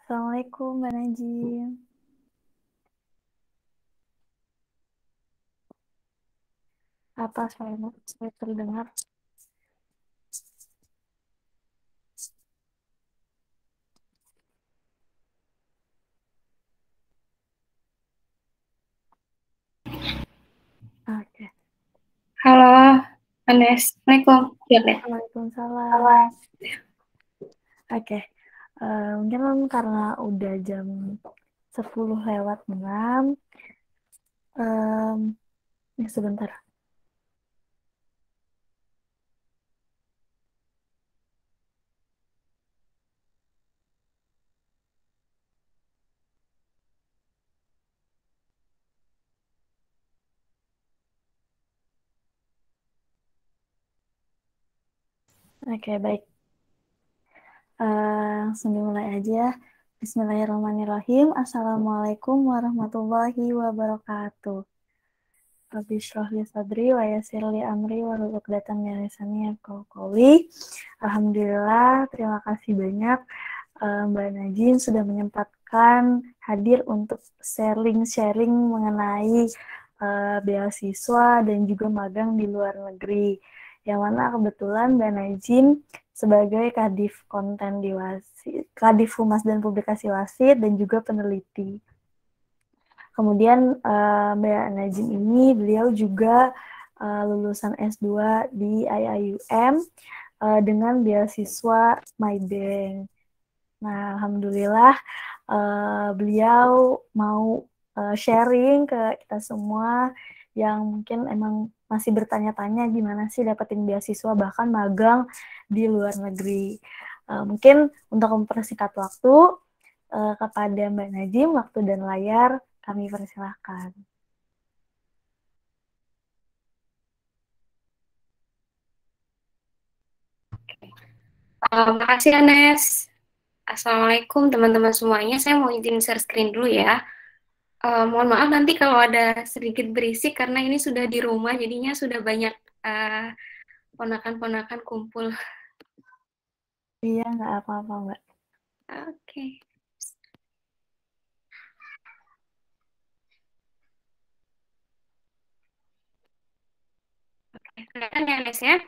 Assalamualaikum, Mbak Najim. Apa saya terdengar? Oke. Halo, Anes. Assalamualaikum. Ya, deh. Waalaikumsalam. Oke. Mungkin karena udah jam 10:06. Ya sebentar. Oke, baik. Langsung dimulai aja. Bismillahirrahmanirrahim. Assalamualaikum warahmatullahi wabarakatuh. Rabbi shrah li sadri wa yassir li amri wahlul 'uqdatam min lisani yafqahu qawli. Alhamdulillah, terima kasih banyak Mbak Najin sudah menyempatkan hadir untuk sharing-sharing mengenai beasiswa dan juga magang di luar negeri. Yang mana kebetulan Mbak Najin sebagai Kadif Konten di Wasit, Kadif Humas dan Publikasi Wasit dan juga peneliti. Kemudian Mbak Najim ini beliau juga lulusan S2 di IIUM dengan beasiswa Maybank. Nah, alhamdulillah beliau mau sharing ke kita semua yang mungkin emang masih bertanya-tanya gimana sih dapetin beasiswa bahkan magang di luar negeri. Mungkin untuk mempersingkat waktu kepada Mbak Najim, waktu dan layar kami persilahkan. Makasih, Anes. Assalamualaikum, teman-teman semuanya. Saya mau izin share screen dulu ya. Mohon maaf nanti kalau ada sedikit berisik karena ini sudah di rumah, jadinya sudah banyak uh, ponakan-ponakan kumpul. Iya, nggak apa-apa, Mbak. Oke. Kelihatan ya, Anes ya?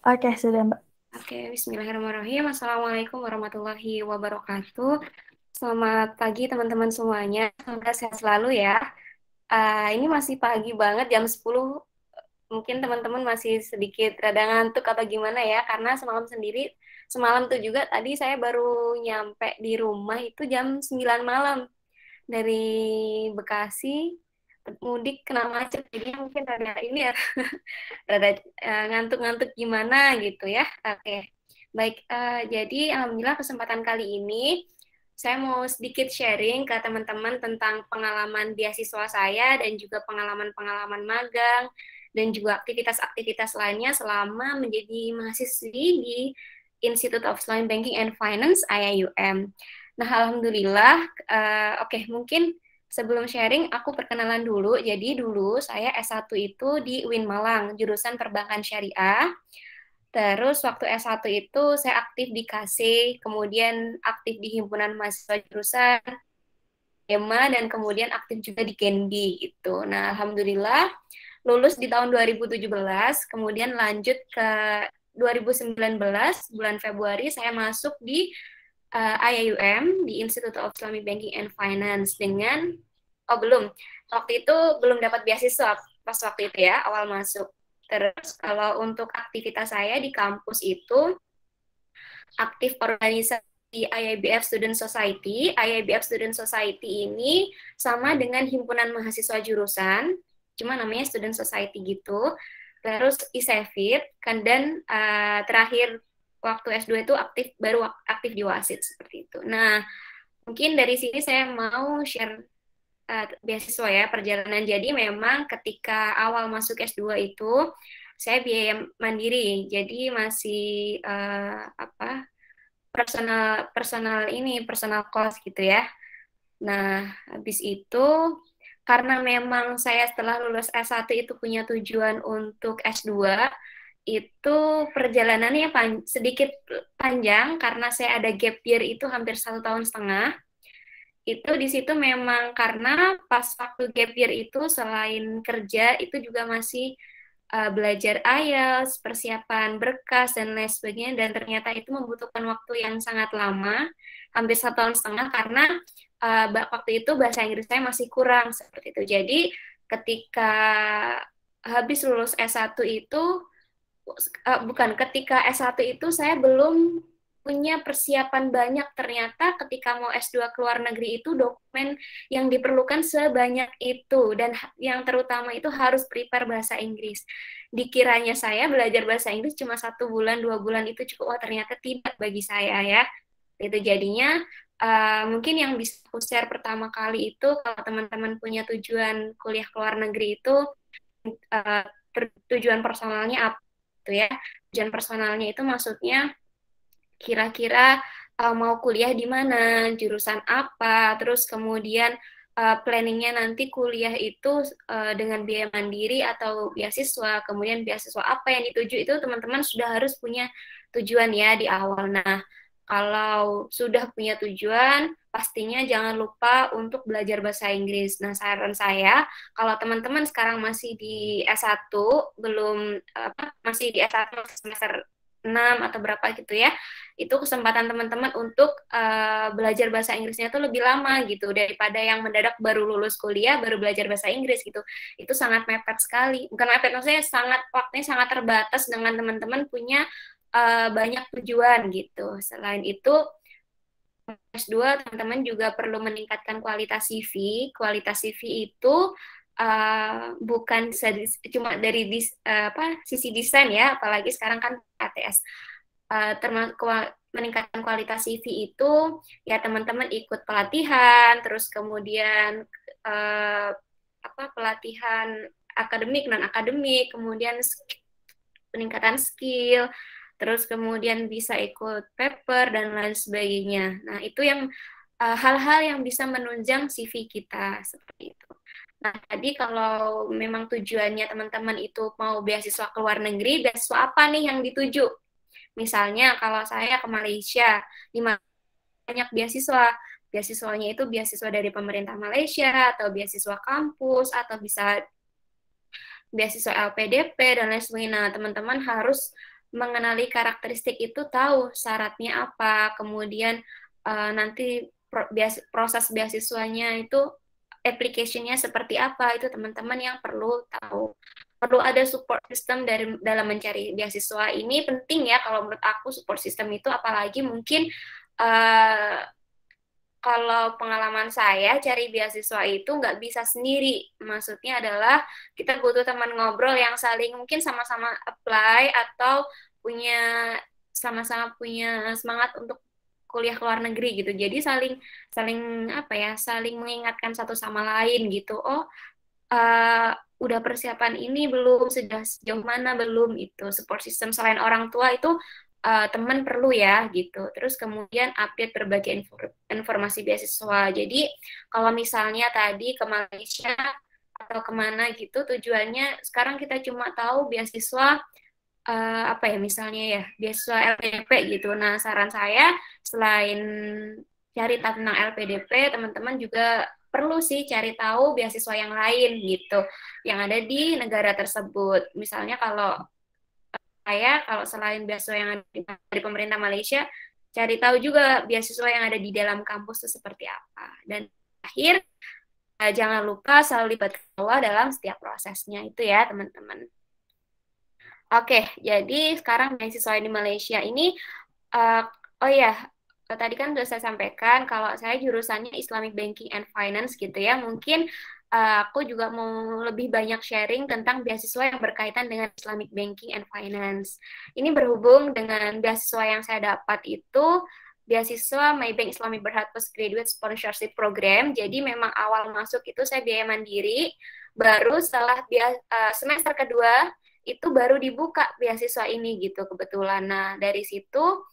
Oke, sudah, Mbak. Oke, bismillahirrahmanirrahim. Assalamualaikum warahmatullahi wabarakatuh. Selamat pagi teman-teman semuanya. Semoga sehat selalu ya. Ini masih pagi banget, jam 10. Mungkin teman-teman masih sedikit rada ngantuk atau gimana ya, karena semalam tuh juga tadi saya baru nyampe di rumah itu jam 9 malam dari Bekasi, mudik kena macet, jadi mungkin rada ini ya, rada ngantuk-ngantuk gimana gitu ya. Oke, baik, jadi alhamdulillah kesempatan kali ini saya mau sedikit sharing ke teman-teman tentang pengalaman beasiswa saya dan juga pengalaman-pengalaman magang dan juga aktivitas-aktivitas lainnya selama menjadi mahasiswi di Institute of Islamic Banking and Finance IIUM. Nah, alhamdulillah, oke, mungkin sebelum sharing aku perkenalan dulu. Jadi dulu saya S1 itu di UIN Malang, jurusan Perbankan Syariah. Terus waktu S1 itu saya aktif di KC, kemudian aktif di Himpunan Mahasiswa Jurusan EMA, dan kemudian aktif juga di Kendi gitu. Nah, alhamdulillah lulus di tahun 2017, kemudian lanjut ke 2019 bulan Februari saya masuk di IIUM di Institute of Islamic Banking and Finance dengan belum, waktu itu belum dapat beasiswa pas waktu itu ya, awal masuk. Terus kalau untuk aktivitas saya di kampus itu aktif organisasi IIBF Student Society. IIBF Student Society ini sama dengan himpunan mahasiswa jurusan, cuma namanya Student Society gitu. Terus ISEFIT kan, dan terakhir waktu S2 itu baru aktif di Wasit seperti itu. Nah, mungkin dari sini saya mau share beasiswa ya, perjalanan. Jadi memang ketika awal masuk S2 itu saya biaya mandiri, jadi masih apa, personal personal ini personal cost gitu ya. Nah, habis itu karena memang saya setelah lulus S1 itu punya tujuan untuk S2, itu perjalanannya sedikit panjang karena saya ada gap year itu hampir 1,5 tahun. Itu di situ memang karena pas waktu gap year itu selain kerja itu juga masih belajar IELTS, persiapan berkas dan lain sebagainya, dan ternyata itu membutuhkan waktu yang sangat lama, hampir 1,5 tahun, karena waktu itu bahasa Inggris saya masih kurang seperti itu. Jadi ketika habis lulus S1 itu bukan, ketika S1 itu saya belum punya persiapan banyak. Ternyata ketika mau S2 ke luar negeri itu dokumen yang diperlukan sebanyak itu, dan yang terutama itu harus prepare bahasa Inggris. Dikiranya saya belajar bahasa Inggris cuma 1 bulan 2 bulan itu cukup, oh ternyata tidak bagi saya ya. Itu jadinya mungkin yang bisa aku share pertama kali itu, kalau teman-teman punya tujuan kuliah ke luar negeri itu, uh, tujuan personalnya apa gitu ya. Tujuan personalnya itu maksudnya kira-kira mau kuliah di mana, jurusan apa, terus kemudian planningnya nanti kuliah itu dengan biaya mandiri atau beasiswa, kemudian beasiswa apa yang dituju, itu teman-teman sudah harus punya tujuan ya di awal. Nah, kalau sudah punya tujuan, pastinya jangan lupa untuk belajar bahasa Inggris. Nah, saran saya, kalau teman-teman sekarang masih di S1, belum masih di S1 semester 6 atau berapa gitu ya, itu kesempatan teman-teman untuk belajar bahasa Inggrisnya tuh lebih lama gitu, daripada yang mendadak baru lulus kuliah baru belajar bahasa Inggris gitu. Itu sangat mepet sekali. Bukan mepet, maksudnya sangat, waktunya sangat terbatas dengan teman-teman punya banyak tujuan gitu. Selain itu, S2 teman-teman juga perlu meningkatkan kualitas CV. Kualitas CV itu bukan cuma dari sisi desain ya, apalagi sekarang kan ATS. Termasuk meningkatkan kualitas CV itu ya teman-teman ikut pelatihan, terus kemudian pelatihan akademik, non akademik, kemudian peningkatan skill, terus kemudian bisa ikut paper dan lain sebagainya. Nah, itu yang hal-hal yang bisa menunjang CV kita seperti itu. Nah, tadi kalau memang tujuannya teman-teman itu mau beasiswa ke luar negeri, beasiswa apa nih yang dituju? Misalnya kalau saya ke Malaysia, di mana banyak beasiswa. Beasiswanya itu beasiswa dari pemerintah Malaysia, atau beasiswa kampus, atau bisa beasiswa LPDP dan lain sebagainya. Nah, teman-teman harus mengenali karakteristik itu, tahu syaratnya apa, kemudian nanti proses beasiswanya itu application-nya seperti apa, itu teman-teman yang perlu tahu. Perlu ada support system dalam mencari beasiswa. Ini penting ya, kalau menurut aku support system itu, apalagi mungkin uh, kalau pengalaman saya cari beasiswa itu nggak bisa sendiri. Maksudnya adalah kita butuh teman ngobrol yang saling mungkin sama-sama apply, atau punya sama-sama punya semangat untuk kuliah ke luar negeri gitu. Jadi saling saling apa ya, saling mengingatkan satu sama lain gitu. Oh, uh, udah persiapan ini belum, sudah sejauh mana belum, itu support system selain orang tua itu teman perlu ya gitu. Terus kemudian update berbagai informasi beasiswa. Jadi kalau misalnya tadi ke Malaysia atau kemana gitu tujuannya, sekarang kita cuma tahu beasiswa apa ya, misalnya ya beasiswa LPDP gitu. Nah, saran saya selain cari tahu tentang LPDP, teman-teman juga perlu sih cari tahu beasiswa yang lain gitu, yang ada di negara tersebut. Misalnya kalau saya, kalau selain beasiswa yang ada dari pemerintah Malaysia, cari tahu juga beasiswa yang ada di dalam kampus itu seperti apa. Dan akhir, jangan lupa selalu libatkan Allah dalam setiap prosesnya itu ya teman-teman. Oke, jadi sekarang beasiswa di Malaysia ini, uh, oh ya, tadi kan sudah saya sampaikan kalau saya jurusannya Islamic Banking and Finance gitu ya. Mungkin aku juga mau lebih banyak sharing tentang beasiswa yang berkaitan dengan Islamic Banking and Finance. Ini berhubung dengan beasiswa yang saya dapat itu beasiswa Maybank Islamic Berhad Postgraduate Sponsorship Program. Jadi memang awal masuk itu saya biaya mandiri, baru setelah semester kedua itu baru dibuka beasiswa ini gitu kebetulan. Nah, dari situ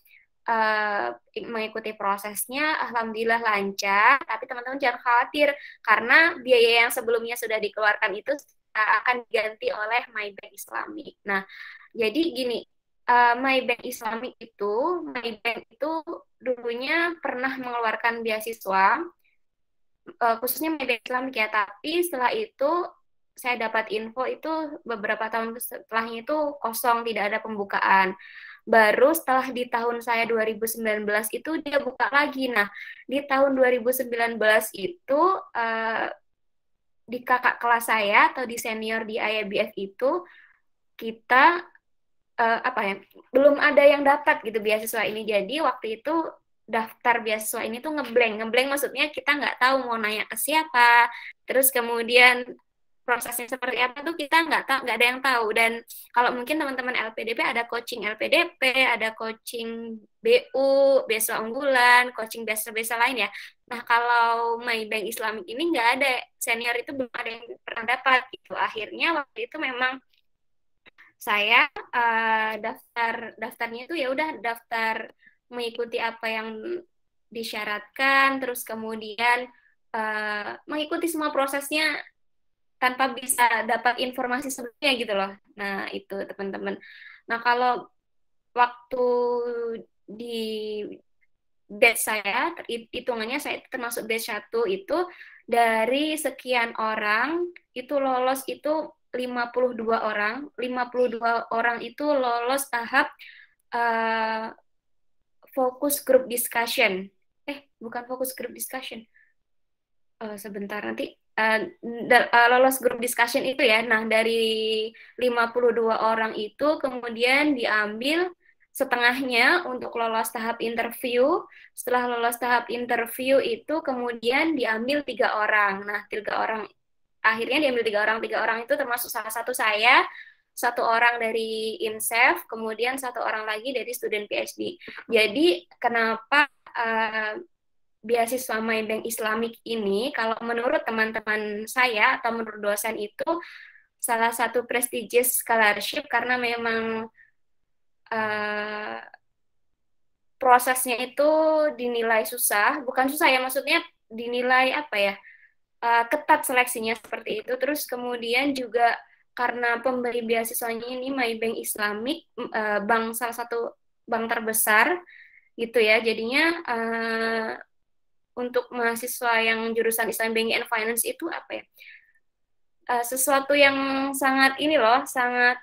mengikuti prosesnya, alhamdulillah lancar. Tapi teman-teman jangan khawatir, karena biaya yang sebelumnya sudah dikeluarkan itu akan diganti oleh Maybank Islamic. Nah, Jadi gini, Maybank Islamic itu, Maybank itu dulunya pernah mengeluarkan beasiswa, khususnya Maybank Islamic ya. Tapi setelah itu saya dapat info itu beberapa tahun setelahnya itu kosong, tidak ada pembukaan. Baru setelah di tahun saya 2019 itu dia buka lagi. Nah, di tahun 2019 itu uh, di kakak kelas saya atau di senior di IABF itu kita apa ya, belum ada yang dapat gitu beasiswa ini. Jadi waktu itu daftar beasiswa ini tuh ngeblank. Ngeblank maksudnya kita nggak tahu mau nanya ke siapa, terus kemudian prosesnya seperti apa tuh kita nggak tahu, nggak ada yang tahu. Dan kalau mungkin teman-teman LPDP ada coaching LPDP, ada coaching BU, beasiswa unggulan, coaching beasiswa lain ya. Nah, kalau Maybank Islamic ini nggak ada, senior itu belum ada yang pernah dapat gitu. Akhirnya waktu itu memang saya daftarnya itu ya udah daftar mengikuti apa yang disyaratkan, terus kemudian mengikuti semua prosesnya tanpa bisa dapat informasi sebelumnya gitu loh. Nah, itu teman-teman. Nah, kalau waktu di batch saya, hitungannya saya termasuk batch 1 itu dari sekian orang itu lolos itu 52 orang. 52 orang itu lolos tahap uh, fokus group discussion. Bukan fokus group discussion. Sebentar nanti lolos grup discussion itu ya. Nah, dari 52 orang itu kemudian diambil setengahnya untuk lolos tahap interview. Setelah lolos tahap interview itu kemudian diambil 3 orang. Nah, 3 orang akhirnya diambil 3 orang. 3 orang itu termasuk salah satu saya, 1 orang dari INSEF, kemudian 1 orang lagi dari student PhD. Jadi kenapa beasiswa Maybank Islamic ini, kalau menurut teman-teman saya atau menurut dosen itu salah satu prestigious scholarship karena memang uh, prosesnya itu dinilai susah, bukan susah ya, maksudnya dinilai apa ya, ketat seleksinya seperti itu. Terus kemudian juga karena pemberi beasiswanya ini Maybank Islamic, bank salah satu bank terbesar gitu ya, jadinya untuk mahasiswa yang jurusan Islam Banking and Finance itu apa ya, sesuatu yang sangat ini loh, sangat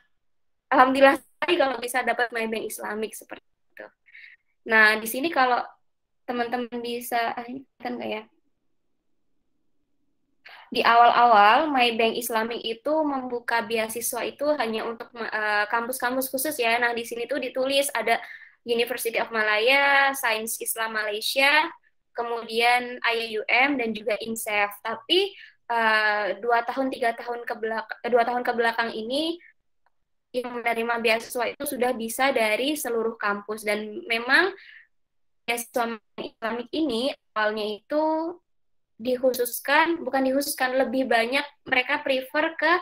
alhamdulillah sekali kalau bisa dapat Maybank Islamic seperti itu. Nah, di sini kalau teman-teman bisa kan nggak ya, di awal-awal Maybank Islamic itu membuka beasiswa itu hanya untuk kampus-kampus khusus ya. Nah, di sini tuh ditulis ada University of Malaya, Sains Islam Malaysia, kemudian IAUM dan juga INSEF. Tapi 2 tahun 3 tahun ke belakang, 2 tahun ke belakang ini yang menerima beasiswa itu sudah bisa dari seluruh kampus. Dan memang beasiswa Islamik ini awalnya itu bukan dikhususkan, lebih banyak mereka prefer ke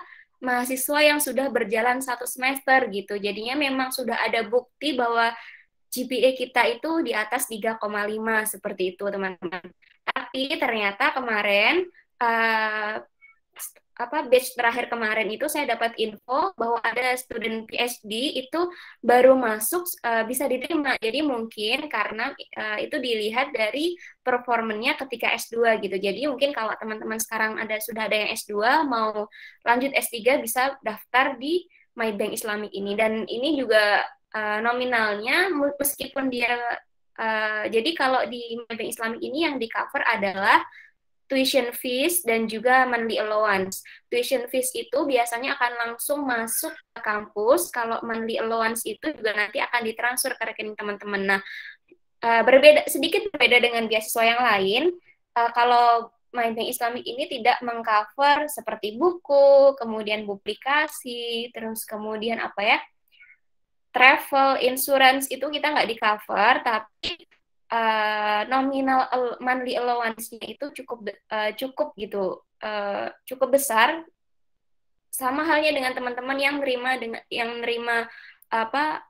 mahasiswa yang sudah berjalan 1 semester gitu. Jadinya memang sudah ada bukti bahwa GPA kita itu di atas 3,5 seperti itu, teman-teman. Tapi ternyata kemarin batch terakhir kemarin itu saya dapat info bahwa ada student PhD itu baru masuk bisa diterima. Jadi mungkin karena itu dilihat dari performanya ketika S2 gitu. Jadi mungkin kalau teman-teman sekarang sudah ada yang S2 mau lanjut S3 bisa daftar di Maybank Islamic ini. Dan ini juga nominalnya meskipun dia jadi kalau di Maybank Islamic ini yang di cover adalah tuition fees dan juga monthly allowance. Tuition fees itu biasanya akan langsung masuk ke kampus, kalau monthly allowance itu juga nanti akan ditransfer ke rekening teman-teman. Nah, sedikit berbeda dengan beasiswa yang lain. Kalau Maybank Islamic ini tidak mengcover seperti buku, kemudian publikasi, terus kemudian apa ya, travel, insurance itu kita nggak di cover, tapi nominal monthly allowance-nya itu cukup gitu, cukup besar. Sama halnya dengan teman-teman yang nerima apa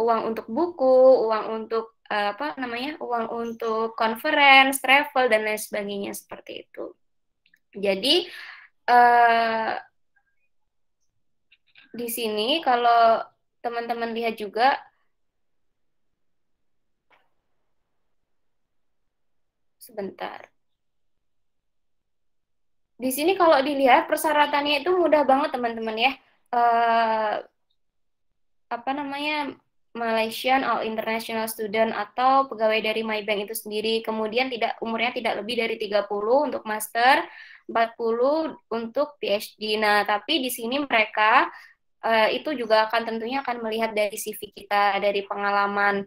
uang untuk buku, uang untuk uang untuk conference, travel dan lain sebagainya seperti itu. Jadi di sini kalau teman-teman lihat juga sebentar. Di sini kalau dilihat persyaratannya itu mudah banget teman-teman ya. Eh, apa namanya, Malaysian or international student atau pegawai dari Maybank itu sendiri. Kemudian umurnya tidak lebih dari 30 untuk master, 40 untuk PhD. Nah, tapi di sini mereka itu juga akan tentunya akan melihat dari CV kita, dari pengalaman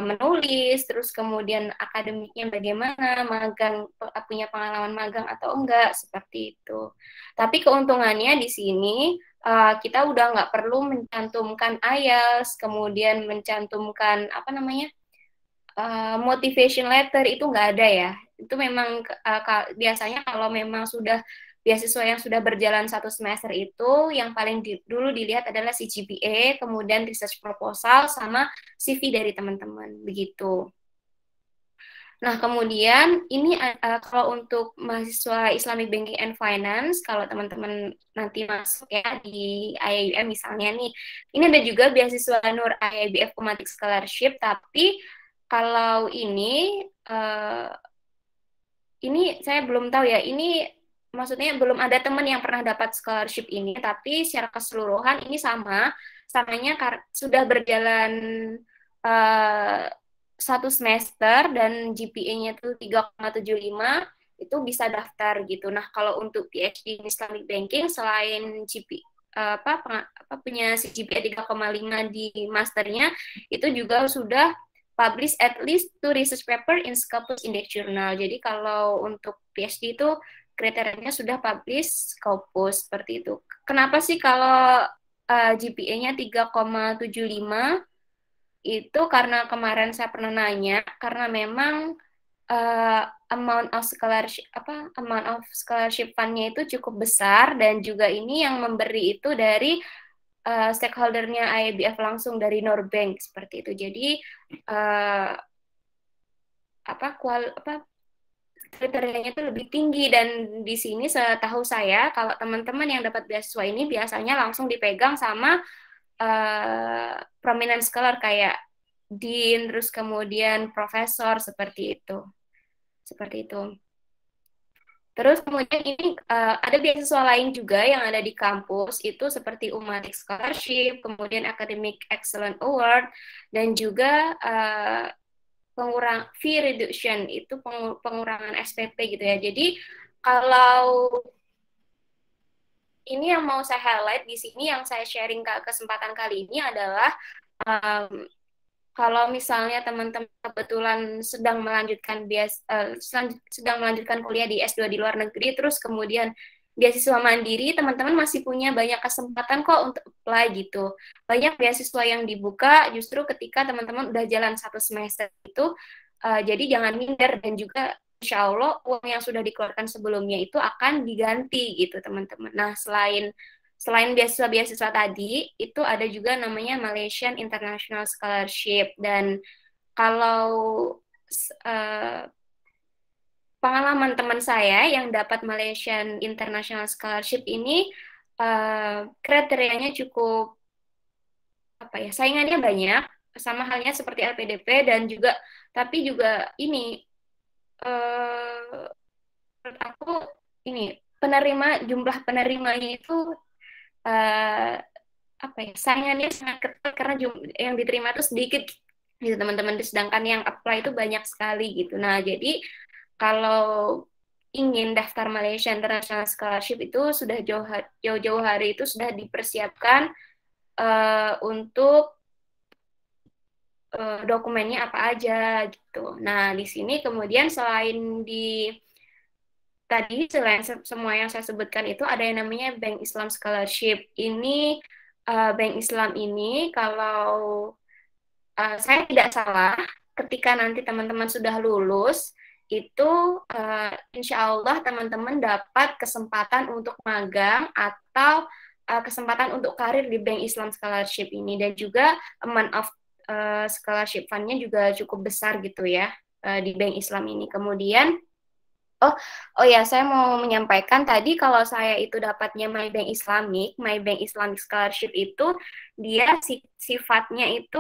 menulis, terus kemudian akademiknya bagaimana, punya pengalaman magang atau enggak, seperti itu. Tapi keuntungannya di sini kita udah nggak perlu mencantumkan IELTS, kemudian mencantumkan apa namanya, motivation letter, itu nggak ada ya. Itu memang biasanya kalau memang sudah beasiswa yang sudah berjalan satu semester itu yang paling dulu dilihat adalah CGPA, kemudian research proposal sama CV dari teman-teman begitu. Nah, kemudian ini kalau untuk mahasiswa Islamic Banking and Finance, kalau teman-teman nanti masuk ya di IAIM misalnya nih, ini ada juga beasiswa Nur IIBF Umatik Scholarship, tapi kalau ini saya belum tahu ya, ini maksudnya belum ada teman yang pernah dapat scholarship ini, tapi secara keseluruhan ini samanya sudah berjalan eh, satu semester dan GPA-nya itu 3,75 itu bisa daftar gitu. Nah, kalau untuk PhD in Islamic Banking selain punya CGPA 3,5 di masternya, itu juga sudah publish at least two research paper in Scopus Index Journal. Jadi kalau untuk PhD itu kriterianya sudah publish Scopus seperti itu. Kenapa sih kalau GPA-nya 3,75? Itu karena kemarin saya pernah nanya, karena memang uh, amount of scholarship fund-nya itu cukup besar, dan juga ini yang memberi itu dari stakeholder-nya IIBF langsung dari Norbank seperti itu. Jadi uh, kriterianya itu lebih tinggi, dan di sini setahu saya kalau teman-teman yang dapat beasiswa ini biasanya langsung dipegang sama prominent scholar kayak dean, terus kemudian profesor seperti itu. Seperti itu. Terus kemudian ini ada beasiswa lain juga yang ada di kampus itu seperti Umatic Scholarship, kemudian Academic Excellence Award, dan juga fee reduction, itu pengurangan SPP gitu ya. Jadi kalau ini yang mau saya highlight di sini, yang saya sharing ke kesempatan kali ini adalah um, kalau misalnya teman-teman kebetulan sedang melanjutkan kuliah di S2 di luar negeri, terus kemudian beasiswa mandiri, teman-teman masih punya banyak kesempatan kok untuk apply gitu. Banyak beasiswa yang dibuka justru ketika teman-teman udah jalan satu semester itu, jadi jangan minder, dan juga insya Allah uang yang sudah dikeluarkan sebelumnya itu akan diganti gitu teman-teman. Nah, selain beasiswa-beasiswa tadi, itu ada juga namanya Malaysian International Scholarship. Dan kalau uh, pengalaman teman saya yang dapat Malaysian International Scholarship ini, kriterianya cukup saingannya banyak, sama halnya seperti LPDP, dan juga tapi juga ini uh, menurut aku ini jumlah penerimanya itu uh, saingannya sangat ketat karena yang diterima itu sedikit gitu teman-teman, sedangkan yang apply itu banyak sekali gitu. Nah, jadi kalau ingin daftar Malaysia International Scholarship itu sudah jauh-jauh hari itu sudah dipersiapkan untuk dokumennya apa aja gitu. Nah, di sini kemudian selain semua yang saya sebutkan itu ada yang namanya Bank Islam Scholarship. Ini Bank Islam ini kalau saya tidak salah, ketika nanti teman-teman sudah lulus, itu insya Allah teman-teman dapat kesempatan untuk magang atau kesempatan untuk karir di Bank Islam Scholarship ini, dan juga amount of scholarship fund-nya juga cukup besar gitu ya di Bank Islam ini. Kemudian Oh, oh ya, saya mau menyampaikan tadi kalau saya itu dapatnya My Bank Islamic Scholarship itu dia sifatnya itu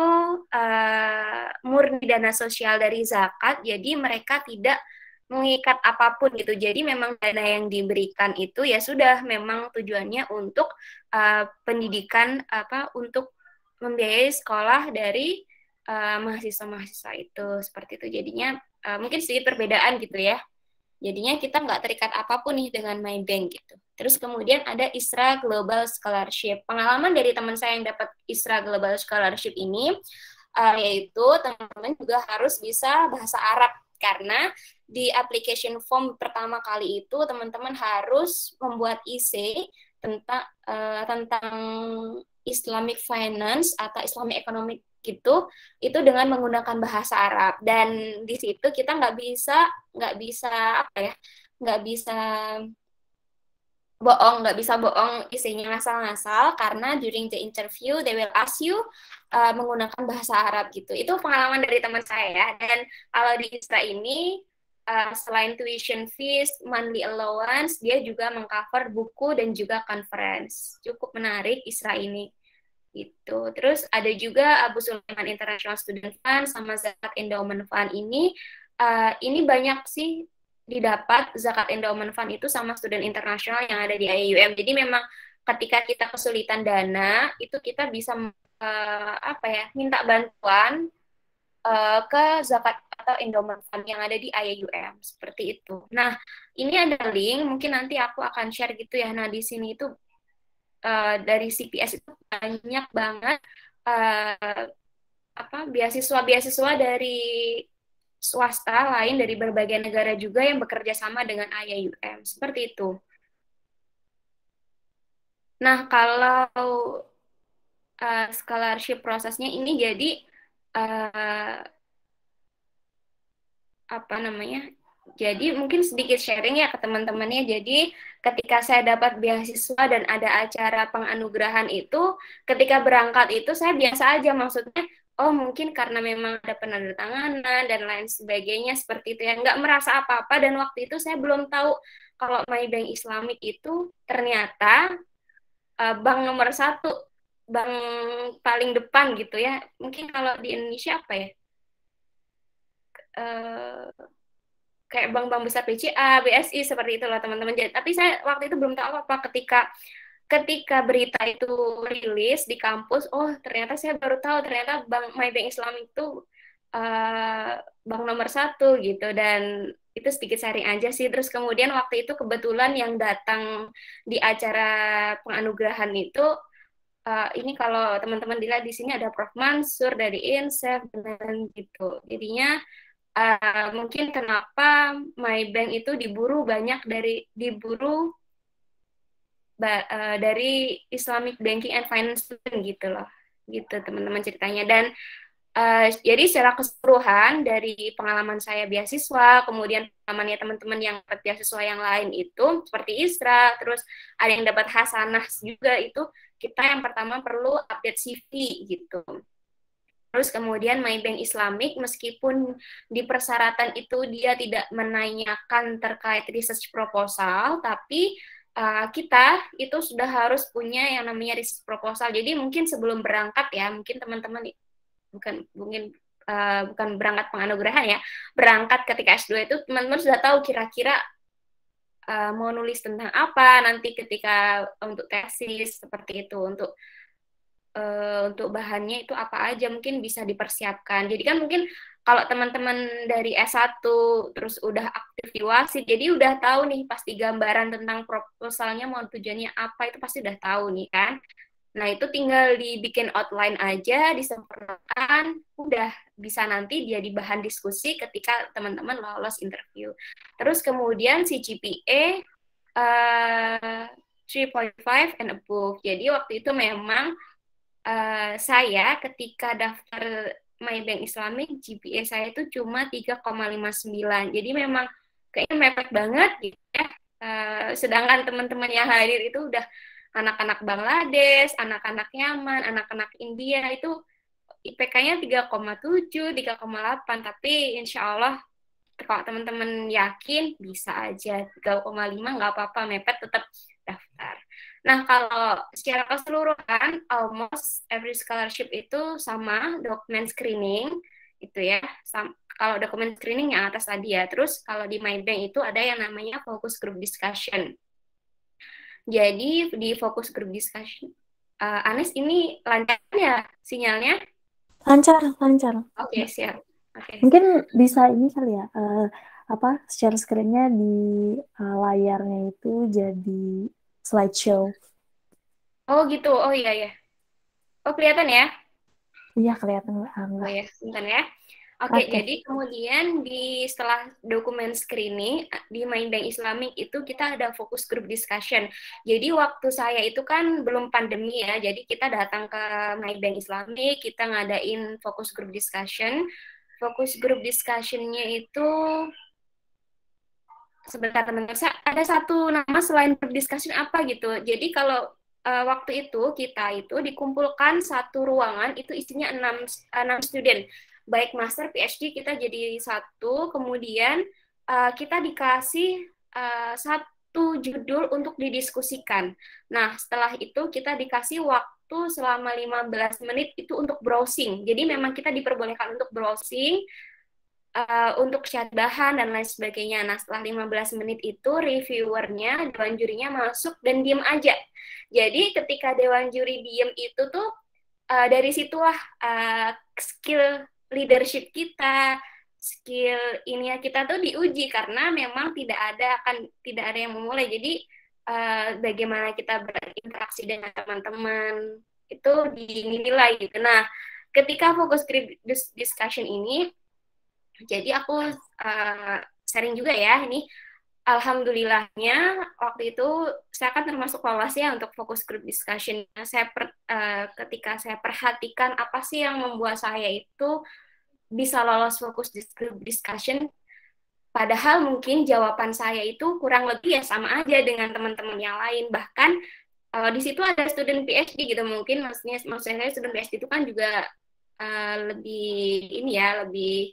murni dana sosial dari zakat, jadi mereka tidak mengikat apapun gitu. Jadi memang dana yang diberikan itu ya sudah memang tujuannya untuk pendidikan apa untuk membiayai sekolah dari mahasiswa-mahasiswa itu seperti itu. Jadinya mungkin sedikit perbedaan gitu ya. Jadinya kita nggak terikat apapun nih dengan My Bank gitu. Terus kemudian ada ISRA Global Scholarship. Pengalaman dari teman saya yang dapat ISRA Global Scholarship ini, yaitu teman-teman juga harus bisa bahasa Arab. Karena di application form pertama kali itu teman-teman harus membuat IC tentang Islamic Finance atau Islamic Economic gitu, itu dengan menggunakan bahasa Arab. Dan di situ kita nggak bisa apa ya, nggak bisa nggak bisa bohong isinya ngasal-ngasal, karena during the interview they will ask you menggunakan bahasa Arab gitu. Itu pengalaman dari teman saya ya. Dan kalau di ISRA ini selain tuition fees, monthly allowance, dia juga mengcover buku dan juga conference. Cukup menarik ISRA ini gitu. Terus ada juga Abu Sulaiman International Student Fund sama Zakat Endowment Fund ini banyak sih didapat zakat endowment fund itu sama student internasional yang ada di IAUM. Jadi memang ketika kita kesulitan dana, itu kita bisa apa ya, minta bantuan ke zakat atau endowment fund yang ada di IAUM seperti itu. Nah, ini ada link, mungkin nanti aku akan share gitu ya. Nah, di sini itu dari CPS itu banyak banget uh, apa beasiswa-beasiswa dari swasta lain dari berbagai negara juga yang bekerja sama dengan IAUM seperti itu. Nah, kalau scholarship prosesnya ini jadi uh, apa namanya? Jadi mungkin sedikit sharing ya ke teman-temannya. Jadi ketika saya dapat beasiswa dan ada acara penganugerahan itu, ketika berangkat itu saya biasa aja, maksudnya oh mungkin karena memang ada penandatanganan dan lain sebagainya seperti itu ya, nggak merasa apa-apa. Dan waktu itu saya belum tahu kalau My Bank Islamic itu ternyata bank nomor satu, bank paling depan gitu ya. Mungkin kalau di Indonesia apa ya? Eh, Kayak bank-bank besar BCA, BSI seperti itulah teman-teman. Tapi saya waktu itu belum tahu apa ketika ketika berita itu rilis di kampus, oh ternyata saya baru tahu ternyata Bank My Bank Islam itu bank nomor satu gitu. Dan itu sedikit sharing aja sih. Terus kemudian waktu itu kebetulan yang datang di acara penganugerahan itu ini kalau teman-teman dilihat di sini ada Prof. Mansur dari INSEF dan gitu. Jadinya mungkin kenapa My Bank itu diburu dari Islamic Banking and Finance student gitu loh, gitu teman-teman ceritanya. Dan jadi secara keseluruhan dari pengalaman saya beasiswa, kemudian pengalamannya teman-teman yang dapat beasiswa yang lain itu seperti Isra, terus ada yang dapat Hasanah juga, itu kita yang pertama perlu update CV gitu. Terus kemudian My Bank Islamic, meskipun di persyaratan itu dia tidak menanyakan terkait research proposal, tapi kita itu sudah harus punya yang namanya research proposal. Jadi mungkin sebelum berangkat ya, mungkin teman-teman bukan berangkat penganugerahan ya, berangkat ketika S2 itu teman-teman sudah tahu kira-kira mau nulis tentang apa nanti ketika untuk tesis seperti itu, untuk bahannya itu apa aja mungkin bisa dipersiapkan. Jadi kan mungkin kalau teman-teman dari S1 terus udah aktif di wasit, jadi udah tahu nih pasti gambaran tentang proposalnya mau tujuannya apa, itu pasti udah tahu nih kan. Nah, itu tinggal dibikin outline aja, disempurnakan, udah bisa nanti jadi bahan diskusi ketika teman-teman lolos interview. Terus kemudian si GPA 3.5 and above. Jadi waktu itu memang saya ketika daftar My Bank Islamic, GPA saya itu cuma 3,59. Jadi memang kayaknya mepet banget gitu ya. Sedangkan teman-teman yang hadir itu udah anak-anak Bangladesh, anak-anak Yaman, anak-anak India itu IPK-nya 3,7, 3,8. Tapi insya Allah kalau teman-teman yakin bisa aja 3,5 nggak apa-apa, mepet tetap daftar. Nah, kalau secara keseluruhan almost every scholarship itu sama dokumen screening itu ya. Kalau dokumen screening yang atas tadi ya. Terus kalau di Maybank itu ada yang namanya focus group discussion. Jadi di focus group discussion, Anes ini lancar ya sinyalnya? Lancar, lancar. Oke, siap. Oke. Mungkin bisa ini kali ya, share screen-nya di layarnya itu jadi slideshow. Oh gitu, oh iya ya. Oh kelihatan ya? Iya, kelihatan Oh enggak. ya, bentar ya. Oke, Oke. jadi kemudian setelah dokumen screening di Maybank Islamic itu kita ada fokus group discussion. Jadi waktu saya itu kan belum pandemi ya, jadi kita datang ke Maybank Islamic, kita ngadain fokus group discussion. Fokus group discussion-nya itu sebentar teman-teman, ada satu nama selain group discussion apa gitu. Jadi kalau waktu itu kita itu dikumpulkan satu ruangan itu isinya 6 student, baik master PhD kita jadi satu, kemudian kita dikasih satu judul untuk didiskusikan. Nah, setelah itu kita dikasih waktu selama 15 menit itu untuk browsing. Jadi memang kita diperbolehkan untuk browsing, untuk chat bahan dan lain sebagainya. Nah, setelah 15 menit itu reviewernya, dewan jurinya masuk dan diem aja. Jadi ketika dewan juri diem itu tuh dari situlah skill leadership kita, skill ini kita tuh diuji karena memang tidak ada yang memulai. Jadi bagaimana kita berinteraksi dengan teman-teman itu dinilai gitu. Nah, ketika fokus group discussion ini, jadi aku sering juga ya ini. Alhamdulillahnya waktu itu saya kan termasuk lolos ya untuk fokus group discussion. Ketika saya perhatikan apa sih yang membuat saya itu bisa lolos fokus group discussion, padahal mungkin jawaban saya itu kurang lebih ya sama aja dengan teman-teman yang lain. Bahkan di situ ada student PhD gitu, mungkin maksudnya saya student PhD itu kan juga lebih ini ya, lebih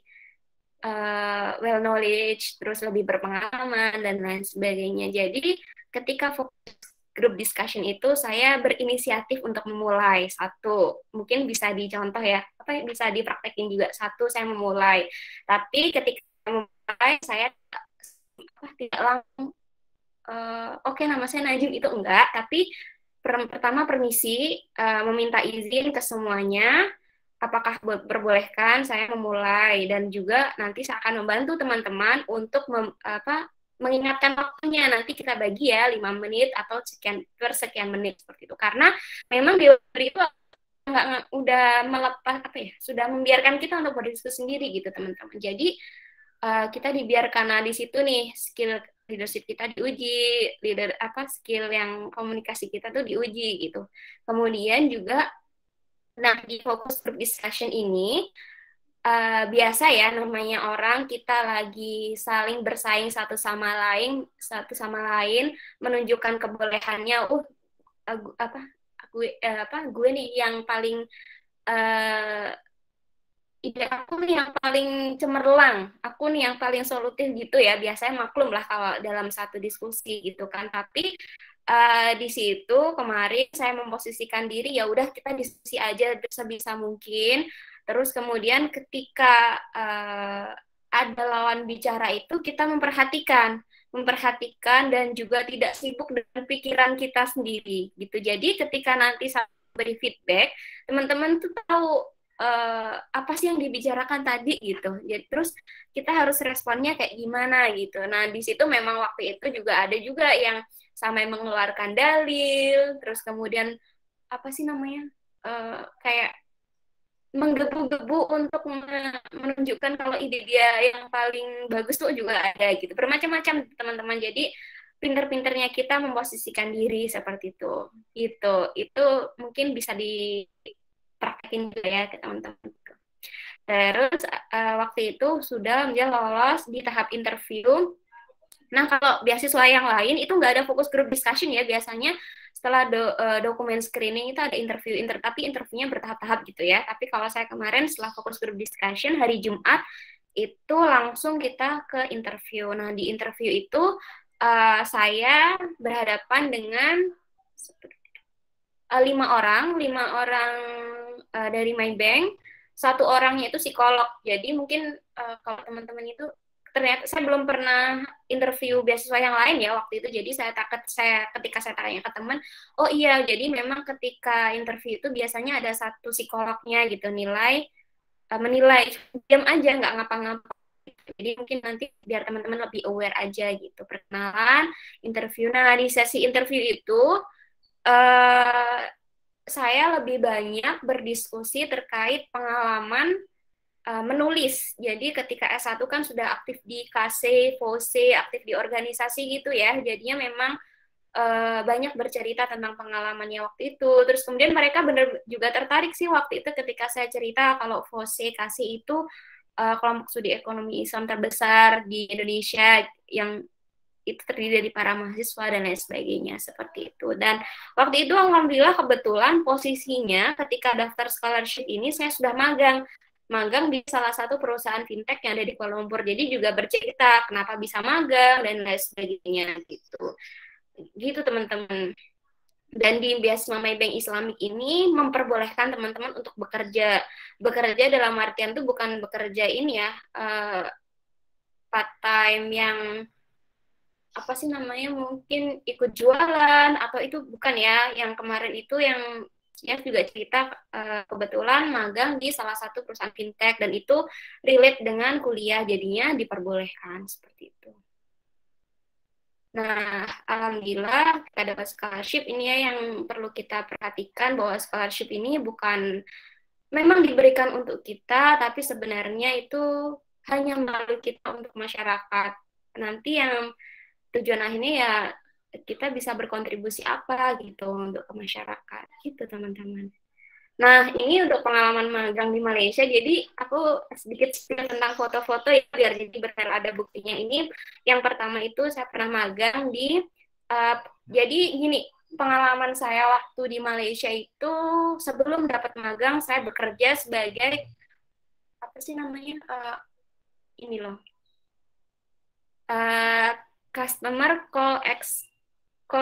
well knowledge, terus lebih berpengalaman dan lain sebagainya. Jadi ketika fokus group discussion itu saya berinisiatif untuk memulai satu, mungkin bisa dicontoh ya, bisa dipraktekin juga. Satu, saya memulai, tapi ketika memulai saya tidak langsung oke, nama saya Najib itu enggak, tapi pertama permisi, meminta izin ke semuanya, apakah diperbolehkan saya memulai, dan juga nanti saya akan membantu teman-teman untuk mengingatkan waktunya. Nanti kita bagi ya 5 menit atau sekian menit seperti itu. Karena memang di itu udah melepas sudah membiarkan kita untuk berdiskusi sendiri gitu teman-teman. Jadi kita dibiarkan, nah di situ nih skill leadership kita diuji, skill yang komunikasi kita tuh diuji gitu. Kemudian juga, nah di focus group discussion ini biasa ya namanya orang kita lagi saling bersaing satu sama lain menunjukkan kebolehannya. Gue nih yang paling ide aku nih yang paling cemerlang, aku nih yang paling solutif gitu ya. Biasanya maklum lah kalau dalam satu diskusi gitu kan. Tapi di situ kemarin saya memposisikan diri, ya udah kita diskusi aja sebisa mungkin. Terus kemudian ketika ada lawan bicara itu kita memperhatikan dan juga tidak sibuk dengan pikiran kita sendiri gitu. Jadi ketika nanti saya beri feedback, teman-teman tuh tahu apa sih yang dibicarakan tadi gitu. Jadi terus kita harus responnya kayak gimana gitu. Nah di situ memang waktu itu juga ada juga yang sampai mengeluarkan dalil, terus kemudian apa sih namanya kayak menggebu-gebu untuk menunjukkan kalau ide dia yang paling bagus tuh juga ada gitu. Bermacam-macam teman-teman. Jadi pinter-pinternya kita memposisikan diri seperti itu. Itu mungkin bisa praktekin juga ya ke teman-teman. Terus waktu itu sudah dia lolos di tahap interview. Nah kalau beasiswa yang lain itu nggak ada fokus group discussion ya, biasanya setelah dokumen screening itu ada tapi interviewnya bertahap-tahap gitu ya. Tapi kalau saya kemarin setelah fokus group discussion hari Jumat itu langsung kita ke interview. Nah, di interview itu saya berhadapan dengan 5 orang dari Maybank, satu orangnya itu psikolog. Jadi mungkin kalau teman-teman itu ternyata saya belum pernah interview beasiswa yang lain ya waktu itu. Jadi ketika saya tanya ke teman, oh iya, jadi memang ketika interview itu biasanya ada satu psikolognya gitu menilai diam aja nggak ngapa-ngapa. Jadi mungkin nanti biar teman-teman lebih aware aja gitu. Perkenalan, interview. Nah, di sesi interview itu uh, saya lebih banyak berdiskusi terkait pengalaman menulis. Jadi ketika S1 kan sudah aktif di KC, FOSE, aktif di organisasi gitu ya. Jadinya memang banyak bercerita tentang pengalamannya waktu itu. Terus kemudian mereka benar juga tertarik sih waktu itu ketika saya cerita kalau FOSE, KC itu kelompok studi ekonomi Islam terbesar di Indonesia yang itu terdiri dari para mahasiswa dan lain sebagainya seperti itu. Dan waktu itu alhamdulillah kebetulan posisinya ketika daftar scholarship ini saya sudah magang di salah satu perusahaan fintech yang ada di Kuala Lumpur. Jadi juga bercerita kenapa bisa magang dan lain sebagainya gitu. Gitu teman-teman. Dan di beasiswa Maybank Islamik ini memperbolehkan teman-teman untuk bekerja. Bekerja dalam artian itu bukan bekerja ini ya, part time yang apa sih namanya, mungkin ikut jualan atau itu bukan ya. Yang kemarin itu yang saya juga cerita kebetulan magang di salah satu perusahaan fintech dan itu relate dengan kuliah, jadinya diperbolehkan seperti itu. Nah, alhamdulillah kita dapat scholarship ini ya, yang perlu kita perhatikan bahwa scholarship ini bukan memang diberikan untuk kita, tapi sebenarnya itu hanya melalui kita untuk masyarakat. Nanti yang tujuan akhirnya ya kita bisa berkontribusi apa gitu untuk ke masyarakat gitu teman-teman. Nah, ini untuk pengalaman magang di Malaysia. Jadi aku sedikit cerita tentang foto-foto ya biar jadi benar ada buktinya. Ini yang pertama itu saya pernah magang di jadi gini, pengalaman saya waktu di Malaysia itu sebelum dapat magang saya bekerja sebagai apa sih namanya? Ini loh. Customer call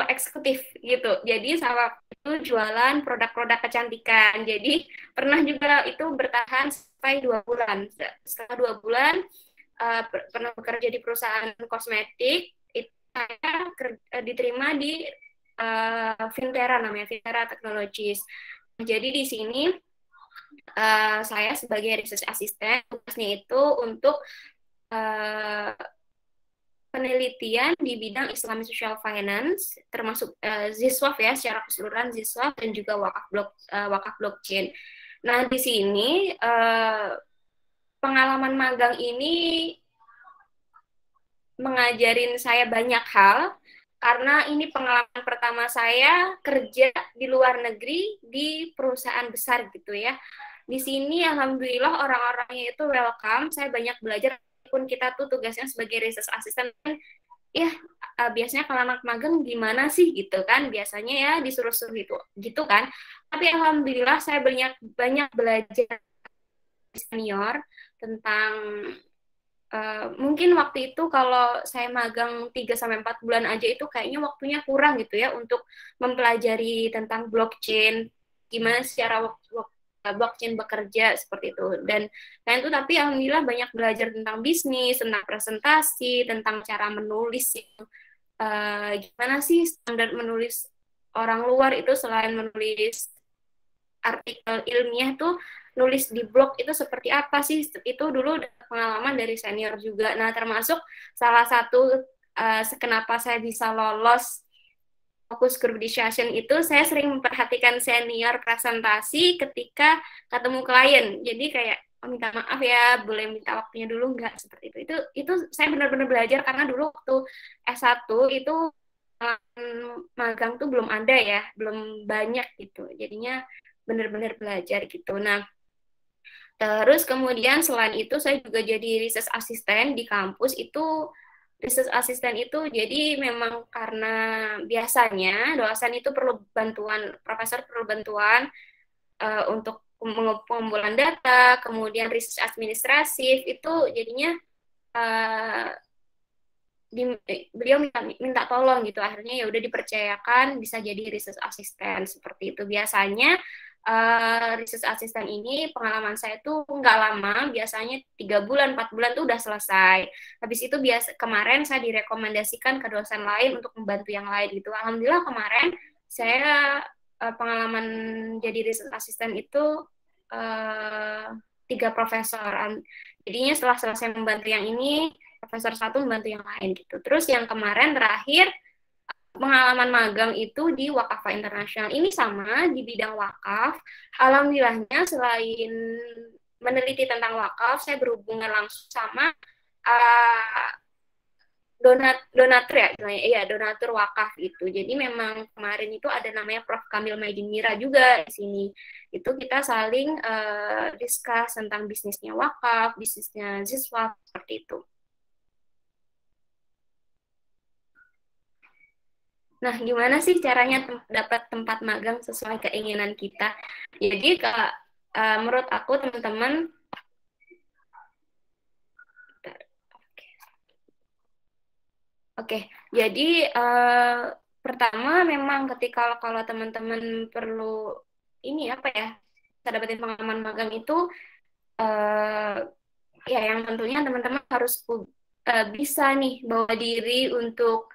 eksekutif gitu. Jadi saya waktu itu jualan produk-produk kecantikan. Jadi pernah juga itu bertahan sampai 2 bulan. Setelah 2 bulan pernah bekerja di perusahaan kosmetik. Itu saya diterima di Vintera, namanya Vintera Technologies. Jadi di sini saya sebagai research assistant, tugasnya itu untuk penelitian di bidang Islamic Social Finance, termasuk ZISWAF ya, secara keseluruhan ZISWAF dan juga wakaf blockchain. Nah, di sini pengalaman magang ini mengajarin saya banyak hal, karena ini pengalaman pertama saya kerja di luar negeri di perusahaan besar gitu ya. Di sini alhamdulillah orang-orangnya itu welcome, saya banyak belajar pun kita tuh tugasnya sebagai research assistant ya biasanya kalau anak magang gimana sih gitu kan, biasanya ya disuruh-suruh gitu kan, tapi alhamdulillah saya banyak belajar senior tentang mungkin waktu itu kalau saya magang 3-4 bulan aja itu kayaknya waktunya kurang gitu ya untuk mempelajari tentang blockchain, gimana secara blockchain bekerja seperti itu. Dan itu tapi alhamdulillah banyak belajar tentang bisnis, tentang presentasi, tentang cara menulis itu. Gimana sih standar menulis orang luar itu, selain menulis artikel ilmiah tuh nulis di blog itu seperti apa sih, itu dulu pengalaman dari senior juga. Nah, termasuk salah satu kenapa saya bisa lolos fokus group discussion itu, saya sering memperhatikan senior presentasi ketika ketemu klien. Jadi kayak, oh, minta maaf ya, boleh minta waktunya dulu nggak, seperti itu. Itu saya benar-benar belajar karena dulu waktu S1 itu magang tuh belum ada ya, belum banyak gitu. Jadinya benar-benar belajar gitu. Nah, terus kemudian selain itu saya juga jadi research assistant di kampus itu. Research assistant itu jadi memang karena biasanya dosen itu perlu bantuan, profesor perlu bantuan untuk pengumpulan data, kemudian research administratif itu jadinya uh, beliau minta tolong gitu, akhirnya ya udah dipercayakan bisa jadi research assistant seperti itu. Biasanya research assistant ini pengalaman saya tuh nggak lama, biasanya 3 bulan 4 bulan tuh udah selesai. Habis itu kemarin saya direkomendasikan ke dosen lain untuk membantu yang lain gitu. Alhamdulillah kemarin saya pengalaman jadi research assistant itu 3 profesor. Jadinya setelah selesai membantu yang ini, profesor satu membantu yang lain gitu. Terus yang kemarin terakhir pengalaman magang itu di Wakafa Internasional. Ini sama di bidang wakaf. Alhamdulillahnya selain meneliti tentang wakaf, saya berhubungan langsung sama donatur ya, iya donatur wakaf itu. Jadi memang kemarin itu ada namanya Prof. Kamil Maidin Mira juga di sini. Itu kita saling discuss tentang bisnisnya wakaf, bisnisnya siswa seperti itu. Nah, gimana sih caranya dapat tempat magang sesuai keinginan kita? Jadi, menurut aku teman-teman, oke, jadi pertama memang ketika kalau teman-teman perlu ini apa ya, bisa dapetin pengalaman magang itu, ya yang tentunya teman-teman harus bisa nih bawa diri untuk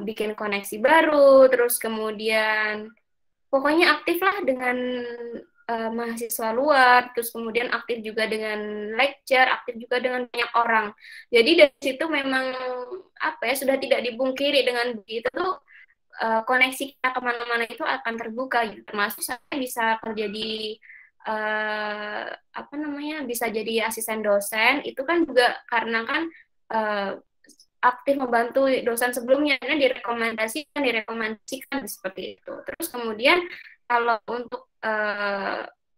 bikin koneksi baru, terus kemudian pokoknya aktif lah dengan mahasiswa luar, terus kemudian aktif juga dengan lecture, aktif juga dengan banyak orang. Jadi dari situ memang apa ya sudah tidak dibungkiri dengan begitu tuh koneksi kita kemana-mana itu akan terbuka gitu. Termasuk saya bisa kerja di apa namanya bisa jadi asisten dosen itu kan juga karena kan aktif membantu dosen sebelumnya, karena direkomendasikan seperti itu. Terus kemudian kalau untuk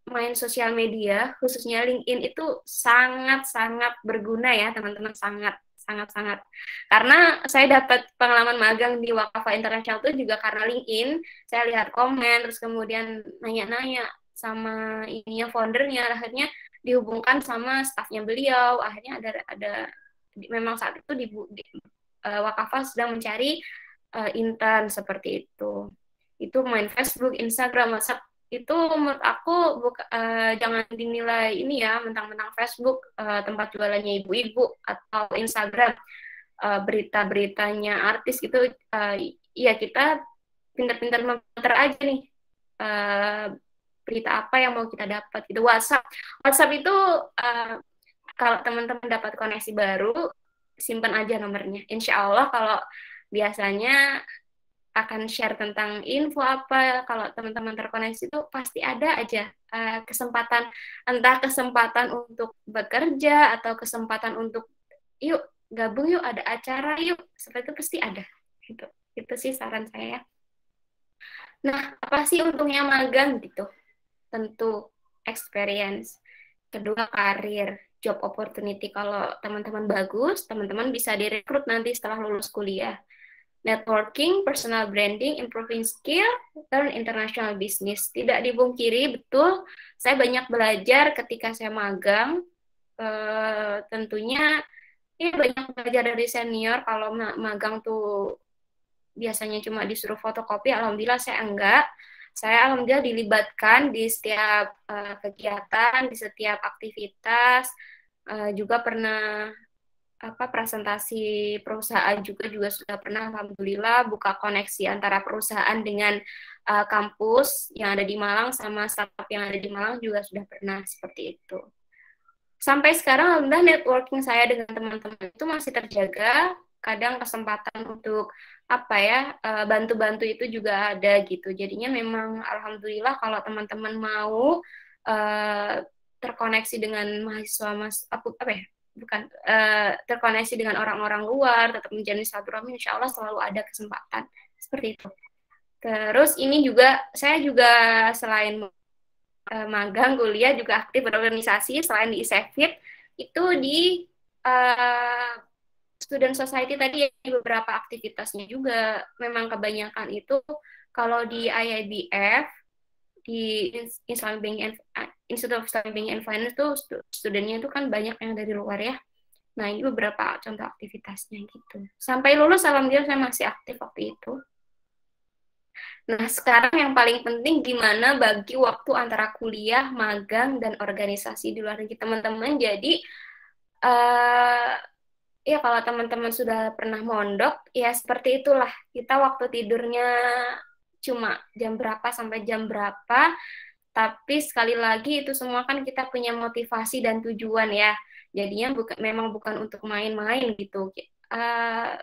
main sosial media, khususnya LinkedIn itu sangat-sangat berguna ya teman-teman, sangat-sangat. Karena saya dapat pengalaman magang di Wakafa Internasional itu juga karena LinkedIn, saya lihat komen, terus kemudian nanya-nanya sama ininya foundernya, akhirnya dihubungkan sama stafnya beliau, akhirnya ada memang saat itu Wakafa sedang mencari intern seperti itu. Itu main Facebook, Instagram, WhatsApp itu menurut aku jangan dinilai ini ya mentang-mentang Facebook tempat jualannya ibu-ibu atau Instagram berita-beritanya artis gitu. Ya kita pintar-pintar memfilter aja nih berita apa yang mau kita dapat gitu. WhatsApp itu kalau teman-teman dapat koneksi baru, simpan aja nomornya. Insya Allah kalau biasanya akan share tentang info apa, kalau teman-teman terkoneksi itu pasti ada aja kesempatan, entah kesempatan untuk bekerja atau kesempatan untuk yuk gabung yuk ada acara yuk, seperti itu pasti ada. Itu sih saran saya. Nah, apa sih untungnya magang gitu? Tentu experience. Kedua, karir, job opportunity. Kalau teman-teman bagus, teman-teman bisa direkrut nanti setelah lulus kuliah. Networking, personal branding, improving skill, learn international business. Tidak dibungkiri, betul. Saya banyak belajar ketika saya magang. Tentunya ya banyak belajar dari senior. Kalau magang tuh biasanya cuma disuruh fotokopi, alhamdulillah saya enggak. Saya alhamdulillah dilibatkan di setiap kegiatan, di setiap aktivitas, juga pernah presentasi perusahaan juga sudah pernah, alhamdulillah buka koneksi antara perusahaan dengan kampus yang ada di Malang sama startup yang ada di Malang juga sudah pernah seperti itu. Sampai sekarang alhamdulillah networking saya dengan teman-teman itu masih terjaga. Kadang kesempatan untuk bantu-bantu itu juga ada gitu. Jadinya memang alhamdulillah kalau teman-teman mau terkoneksi dengan mahasiswa terkoneksi dengan orang-orang luar, tetap menjalin silaturahmi, insya Allah selalu ada kesempatan seperti itu. Terus ini juga saya juga selain magang kuliah juga aktif berorganisasi selain di ISEFIT itu di Student Society tadi beberapa aktivitasnya juga memang kebanyakan itu kalau di IIBF di Institute of Islamic Banking and Finance tuh studennya itu kan banyak yang dari luar ya. Nah, ini beberapa contoh aktivitasnya gitu. Sampai lulus, alhamdulillah saya masih aktif waktu itu. Nah, sekarang yang paling penting gimana bagi waktu antara kuliah, magang, dan organisasi di luar negeri teman-teman. Jadi, ya kalau teman-teman sudah pernah mondok, ya seperti itulah. Kita waktu tidurnya cuma jam berapa sampai jam berapa, tapi sekali lagi itu semua kan kita punya motivasi dan tujuan ya. Jadinya memang bukan untuk main-main gitu. Uh,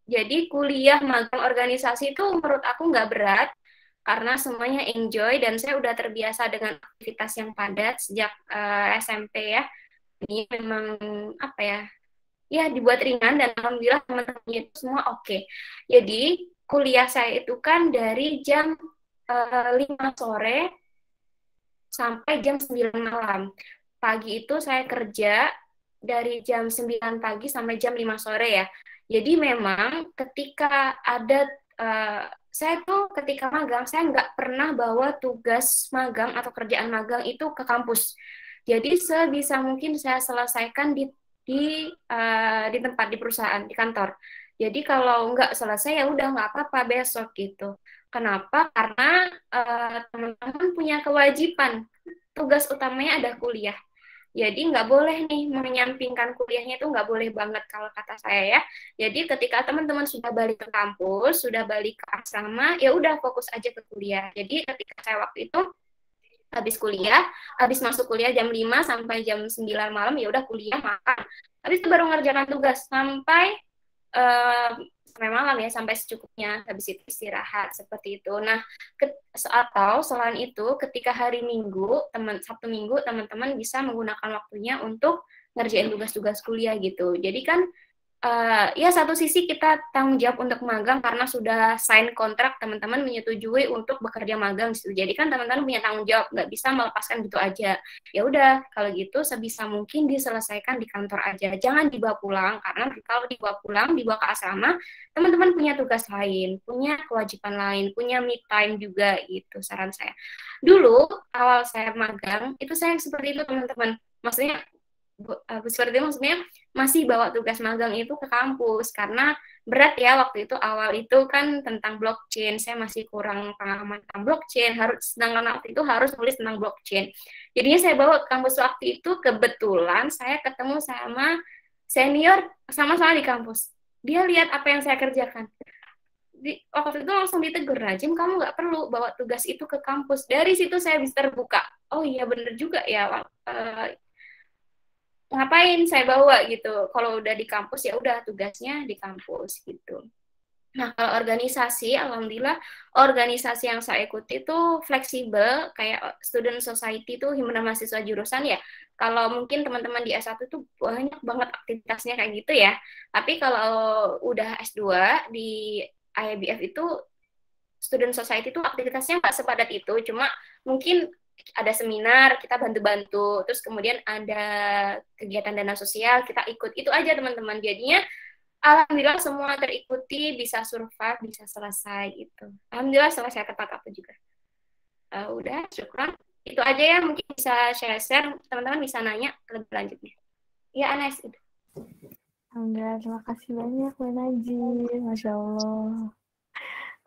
jadi kuliah, magang, organisasi itu menurut aku nggak berat, karena semuanya enjoy dan saya udah terbiasa dengan aktivitas yang padat sejak SMP ya. Ini memang apa ya? Ya dibuat ringan dan alhamdulillah teman-temannya itu semua oke. Jadi kuliah saya itu kan dari jam 5 sore sampai jam 9 malam. Pagi itu saya kerja dari jam 9 pagi sampai jam 5 sore ya. Jadi memang ketika ada saya tuh ketika magang, saya nggak pernah bawa tugas magang atau kerjaan magang itu ke kampus. Jadi sebisa mungkin saya selesaikan di tempat, di perusahaan, di kantor. Jadi kalau nggak selesai ya udah nggak apa-apa besok gitu. Kenapa? Karena teman-teman punya kewajiban. Tugas utamanya ada kuliah. Jadi nggak boleh nih menyampingkan kuliahnya, itu nggak boleh banget kalau kata saya ya. Jadi ketika teman-teman sudah balik ke kampus, sudah balik ke asrama, ya udah fokus aja ke kuliah. Jadi ketika saya waktu itu habis kuliah, habis masuk kuliah jam 5 sampai jam 9 malam, ya udah kuliah, makan. Habis itu baru ngerjakan tugas sampai uh, sampai malam ya, sampai secukupnya, habis itu istirahat seperti itu. Nah, atau selain itu ketika hari Minggu, Sabtu Minggu teman-teman bisa menggunakan waktunya untuk ngerjain tugas-tugas kuliah gitu. Jadi kan ya satu sisi kita tanggung jawab untuk magang karena sudah sign kontrak, teman-teman menyetujui untuk bekerja magang gitu. Jadi kan teman-teman punya tanggung jawab, nggak bisa melepaskan gitu aja. Ya udah, kalau gitu sebisa mungkin diselesaikan di kantor aja. Jangan dibawa pulang, karena kalau dibawa pulang, dibawa ke asrama, teman-teman punya tugas lain, punya kewajiban lain, punya me time juga gitu saran saya. Dulu awal saya magang, itu saya seperti itu teman-teman. Maksudnya seperti itu, maksudnya masih bawa tugas magang itu ke kampus karena berat ya waktu itu, awal itu kan tentang blockchain, saya masih kurang pengalaman tentang blockchain, sedangkan waktu itu harus nulis tentang blockchain. Jadinya saya bawa ke kampus waktu itu, kebetulan saya ketemu sama senior sama-sama di kampus. Dia lihat apa yang saya kerjakan. Waktu itu langsung ditegur, Najim kamu nggak perlu bawa tugas itu ke kampus. Dari situ saya bisa terbuka. Oh iya bener juga ya, ngapain saya bawa gitu. Kalau udah di kampus ya udah tugasnya di kampus gitu. Nah, kalau organisasi, alhamdulillah organisasi yang saya ikuti itu fleksibel, kayak student society itu himpunan mahasiswa jurusan ya. Kalau mungkin teman-teman di S1 itu banyak banget aktivitasnya kayak gitu ya. Tapi kalau udah S2 di IABF itu student society itu aktivitasnya nggak sepadat itu, cuma mungkin ada seminar, kita bantu-bantu, terus kemudian ada kegiatan dana sosial, kita ikut, itu aja teman-teman. Jadinya alhamdulillah semua terikuti, bisa survive, bisa selesai gitu. Alhamdulillah selesai tepat waktu juga. Udah, syukur. Itu aja ya, mungkin bisa share-share, teman-teman bisa nanya lebih lanjutnya. Ya, Anes. Alhamdulillah, terima kasih banyak, Bu Najib. Masya Allah.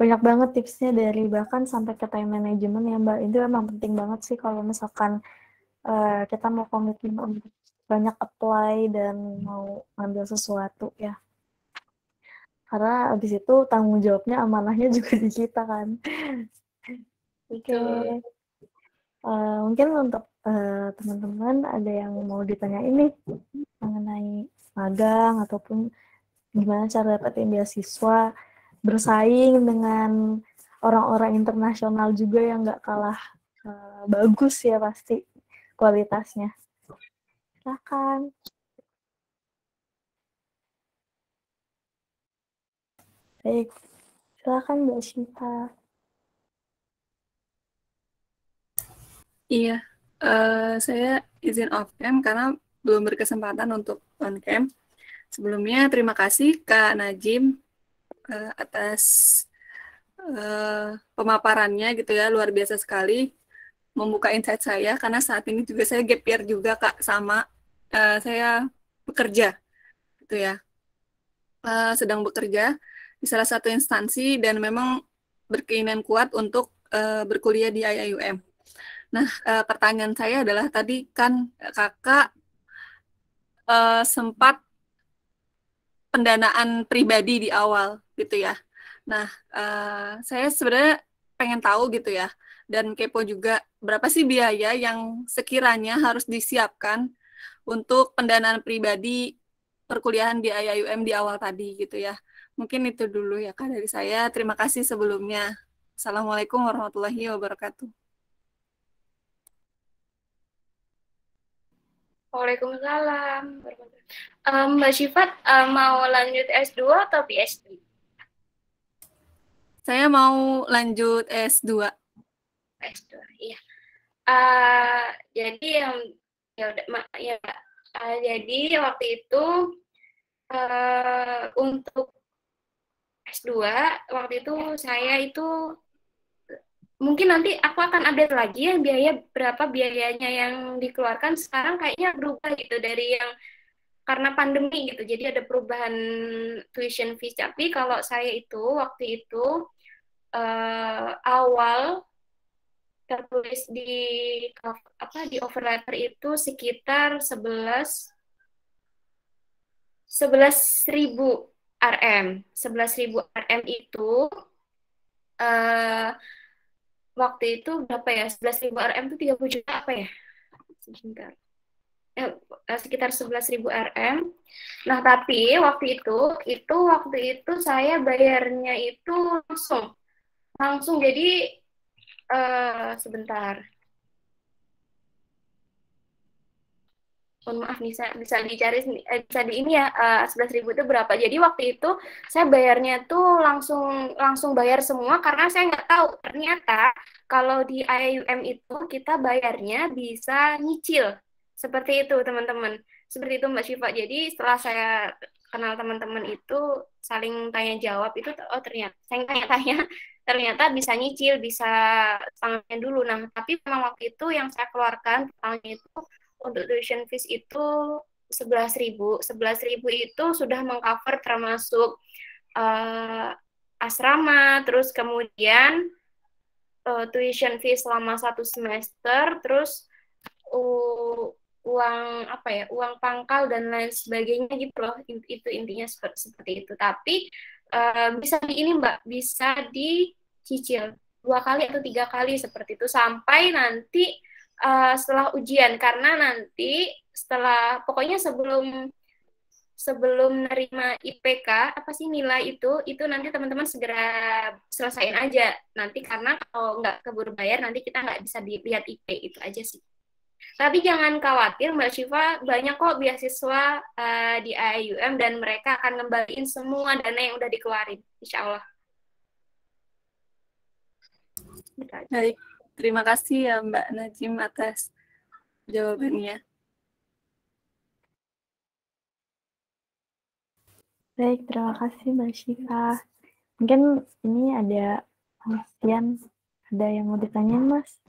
Banyak banget tipsnya dari bahkan sampai ke time management ya, Mbak. Itu emang penting banget sih kalau misalkan kita mau komitmen untuk banyak apply dan mau ngambil sesuatu ya. Karena abis itu tanggung jawabnya, amanahnya juga di kita kan. Oke. Mungkin untuk teman-teman ada yang mau ditanyain nih mengenai magang ataupun gimana cara dapetin beasiswa, bersaing dengan orang-orang internasional juga yang nggak kalah bagus ya pasti kualitasnya. Silakan. Baik, silakan Mbak Syifa. Iya, saya izin off cam karena belum berkesempatan untuk on cam. Sebelumnya terima kasih Kak Najim atas pemaparannya gitu ya, luar biasa sekali, membuka insight saya karena saat ini juga saya gap year juga Kak, sama saya bekerja gitu ya. Sedang bekerja di salah satu instansi dan memang berkeinginan kuat untuk berkuliah di IIUM. Nah, pertanyaan saya adalah tadi kan Kakak sempat pendanaan pribadi di awal gitu ya. Nah, saya sebenarnya pengen tahu gitu ya, dan kepo juga berapa sih biaya yang sekiranya harus disiapkan untuk pendanaan pribadi perkuliahan di IIUM di awal tadi gitu ya. Mungkin itu dulu ya Kak dari saya. Terima kasih sebelumnya. Assalamualaikum warahmatullahi wabarakatuh. Waalaikumsalam. Mbak Syifat mau lanjut S2 atau PhD? Saya mau lanjut S2. S2, iya. Jadi yang ya udah ya jadi waktu itu untuk S2 waktu itu saya itu mungkin nanti aku akan update lagi ya biaya berapa biayanya yang dikeluarkan. Sekarang kayaknya berubah gitu dari yang karena pandemi gitu. Jadi ada perubahan tuition fees. Tapi kalau saya itu waktu itu awal tertulis di offer letter itu sekitar 11.000 RM. 11.000 RM itu waktu itu berapa ya? 11.000 RM itu 30 juta apa ya? Sebentar. Sekitar 11.000 RM. Nah, tapi waktu itu saya bayarnya itu langsung jadi sebentar. Mohon maaf, bisa dicari bisa di ini ya 11.000 itu berapa. Jadi waktu itu saya bayarnya tuh langsung bayar semua karena saya nggak tahu ternyata kalau di IIUM itu kita bayarnya bisa nyicil. Seperti itu teman-teman. Seperti itu Mbak Syifa. Jadi setelah saya kenal teman-teman itu saling tanya jawab itu ternyata saya tanya-tanya ternyata bisa nyicil, bisa tanggalnya dulu. Nah, tapi memang waktu itu yang saya keluarkan tanggalnya itu untuk tuition fees itu 11.000. 11.000 itu sudah mengcover termasuk asrama, terus kemudian tuition fees selama 1 semester, terus uang pangkal dan lain sebagainya gitu loh. Itu intinya seperti itu. Tapi bisa di ini Mbak, bisa dicicil 2 kali atau 3 kali seperti itu sampai nanti setelah ujian, karena nanti pokoknya sebelum nerima IPK apa sih nilai itu nanti teman-teman segera selesaiin aja nanti, karena kalau nggak keburu bayar nanti kita nggak bisa dilihat IP. Itu aja sih. Tapi jangan khawatir Mbak Syifa, banyak kok beasiswa di IIUM dan mereka akan ngembaliin semua dana yang udah dikeluarin, insya Allah. Baik, terima kasih ya Mbak Najim atas jawabannya. Baik, terima kasih Mbak Syifa. Mungkin ini ada yang mau ditanyain Mas?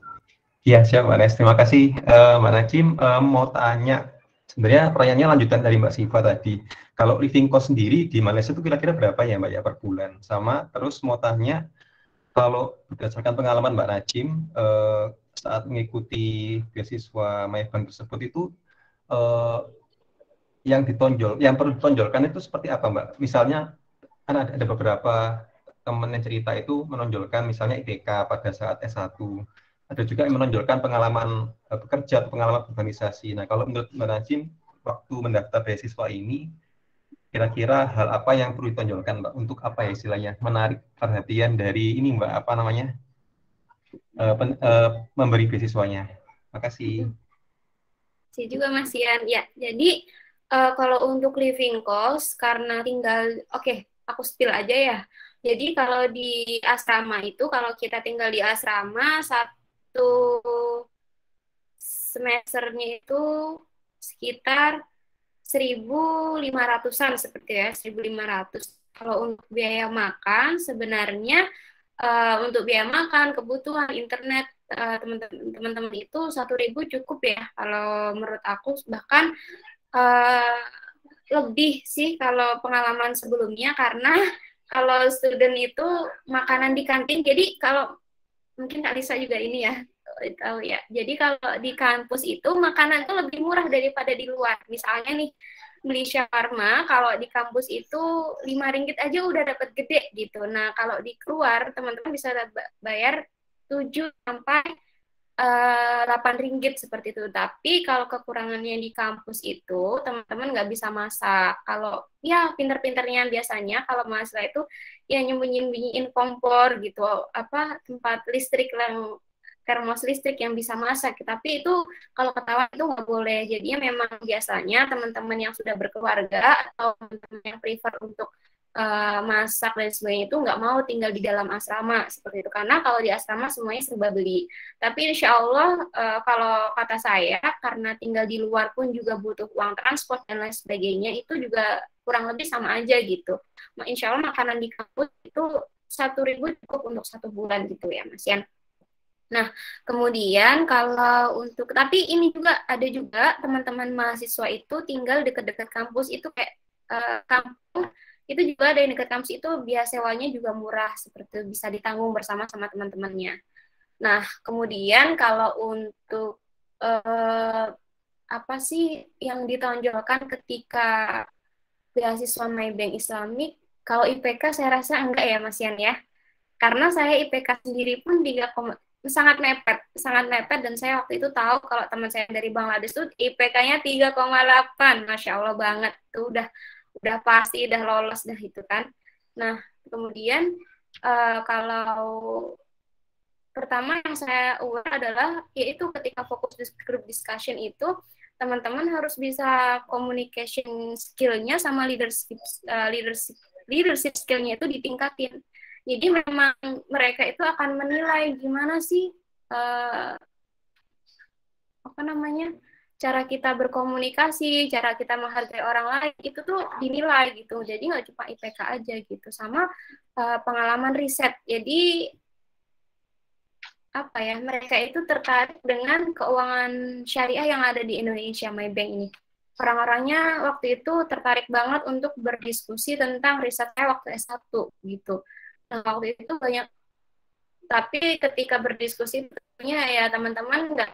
Iya, siap Mbak Nes. Terima kasih Mbak Najim. Mau tanya, sebenarnya pertanyaannya lanjutan dari Mbak Syifa tadi. Kalau living cost sendiri di Malaysia itu kira-kira berapa ya Mbak ya per bulan? Sama, terus mau tanya, kalau berdasarkan pengalaman Mbak Najim, saat mengikuti beasiswa Maybank tersebut itu, yang perlu ditonjolkan itu seperti apa Mbak? Misalnya, kan ada beberapa teman yang cerita itu menonjolkan misalnya IPK pada saat S1. Ada juga yang menonjolkan pengalaman bekerja atau pengalaman organisasi. Nah, kalau menurut Mbak Najim, waktu mendaftar beasiswa ini, kira-kira hal apa yang perlu ditonjolkan Mbak? Untuk apa ya istilahnya? Menarik perhatian dari ini Mbak, apa namanya? Memberi beasiswanya. Makasih. Saya juga Mas Ian. Ya, jadi kalau untuk living cost, karena aku spill aja ya. Jadi kalau di asrama itu, kalau kita tinggal di asrama, 1 semesternya itu sekitar 1.500-an seperti ya, 1.500. Kalau untuk biaya makan sebenarnya Untuk biaya makan, kebutuhan, internet, teman-teman itu 1.000 cukup ya kalau menurut aku, bahkan lebih sih kalau pengalaman sebelumnya, karena kalau student itu makanan di kantin, jadi kalau mungkin Kak Lisa juga ini ya tahu ya, jadi kalau di kampus itu makanan tuh lebih murah daripada di luar. Misalnya nih beli shawarma kalau di kampus itu 5 ringgit aja udah dapat gede gitu. Nah kalau di keluar teman-teman bisa bayar 7 sampai 8 ringgit seperti itu. Tapi kalau kekurangannya di kampus itu teman-teman nggak bisa masak. Kalau ya pinter-pinternya biasanya kalau mahasiswa itu ya nyembunyi-nyembunyiin kompor gitu, apa tempat listrik yang termos listrik yang bisa masak. Tapi itu kalau ketahuan itu nggak boleh. Jadinya memang biasanya teman-teman yang sudah berkeluarga atau teman-teman yang prefer untuk masak dan sebagainya itu nggak mau tinggal di dalam asrama seperti itu, karena kalau di asrama semuanya serba beli. Tapi insya Allah kalau kata saya, karena tinggal di luar pun juga butuh uang transport dan lain sebagainya, itu juga kurang lebih sama aja gitu. Insya Allah makanan di kampus itu 1.000 cukup untuk 1 bulan gitu ya Mas Yan. Nah, kemudian kalau untuk, tapi ini juga ada juga teman-teman mahasiswa itu tinggal dekat-dekat kampus itu kayak kampung itu juga ada yang dekat kampus itu biaya sewanya juga murah, seperti bisa ditanggung bersama sama teman-temannya. Nah, kemudian kalau untuk apa sih yang ditonjolkan ketika beasiswa Maybank Islamik, kalau IPK saya rasa enggak ya Mas Yan ya. Karena saya IPK sendiri pun sangat mepet dan saya waktu itu tahu kalau teman saya dari Bangladesh itu IPK-nya 3,8, Masya Allah banget, itu udah pasti, udah lolos dah itu kan. Nah, kemudian kalau pertama yang saya aware adalah yaitu ketika fokus group discussion itu teman-teman harus bisa communication skill-nya sama leadership skill-nya itu ditingkatin. Jadi memang mereka itu akan menilai gimana sih apa namanya, cara kita berkomunikasi, cara kita menghargai orang lain, itu tuh dinilai gitu. Jadi nggak cuma IPK aja gitu, sama pengalaman riset. Jadi apa ya, mereka itu tertarik dengan keuangan syariah yang ada di Indonesia, Maybank ini. Orang-orangnya waktu itu tertarik banget untuk berdiskusi tentang risetnya waktu S1 gitu. Nah, waktu itu banyak, tapi ketika berdiskusi tentunya ya teman-teman nggak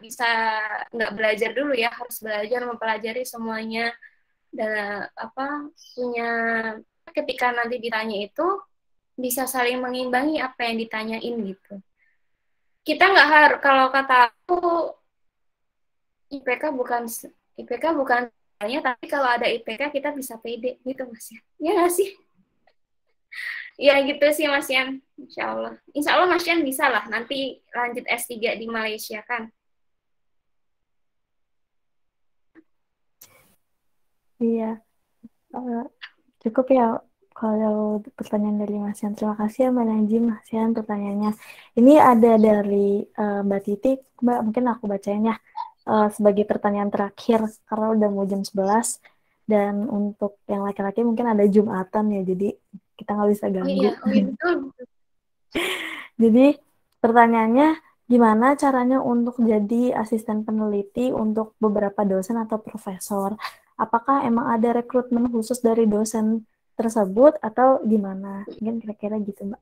belajar dulu ya, harus belajar mempelajari semuanya, dan apa punya, ketika nanti ditanya itu bisa saling mengimbangi apa yang ditanyain gitu. Kita nggak harus, kalau kata aku IPK bukan hanya, tapi kalau ada IPK kita bisa pede gitu Mas ya. Ya nggak sih? Ya gitu sih Mas Yan, insya Allah Mas Yan bisa lah nanti lanjut S3 di Malaysia kan. Iya, cukup ya kalau pertanyaan dari Mas Yan. Terima kasih ya Mbak Najim, Mas Yan pertanyaannya. Ini ada dari Mbak Titi, Mbak mungkin aku bacain ya sebagai pertanyaan terakhir karena udah mau jam 11, dan untuk yang laki-laki mungkin ada Jumatan ya, jadi kita nggak bisa ganggu. Oh iya betul. Jadi pertanyaannya, gimana caranya untuk jadi asisten peneliti untuk beberapa dosen atau profesor? Apakah emang ada rekrutmen khusus dari dosen tersebut atau gimana? Mungkin kira-kira gitu, Mbak.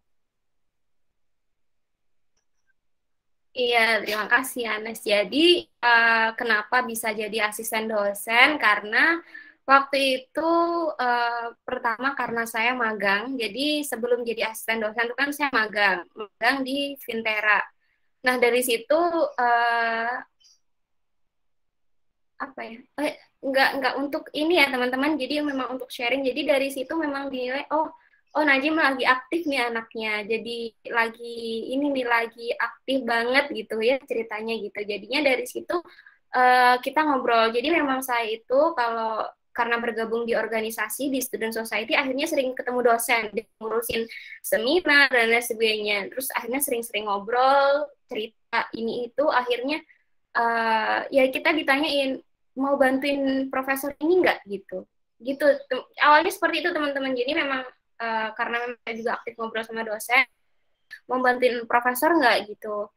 Iya, terima kasih Anes. Jadi kenapa bisa jadi asisten dosen? Karena waktu itu pertama karena saya magang. Jadi sebelum jadi asisten dosen itu kan saya magang di Vintera. Nah dari situ apa ya? Enggak untuk ini ya teman-teman. Jadi memang untuk sharing. Jadi dari situ memang dinilai oh Najim lagi aktif nih anaknya, jadi lagi aktif banget gitu ya ceritanya gitu. Jadinya dari situ kita ngobrol. Jadi memang saya itu karena bergabung di organisasi di student society, akhirnya sering ketemu dosen, ngurusin seminar dan lain sebagainya. Terus akhirnya sering-sering ngobrol, cerita ini itu, akhirnya ya kita ditanyain mau bantuin profesor ini enggak gitu. Awalnya seperti itu teman-teman. Jadi memang karena saya juga aktif ngobrol sama dosen, mau bantuin profesor nggak gitu.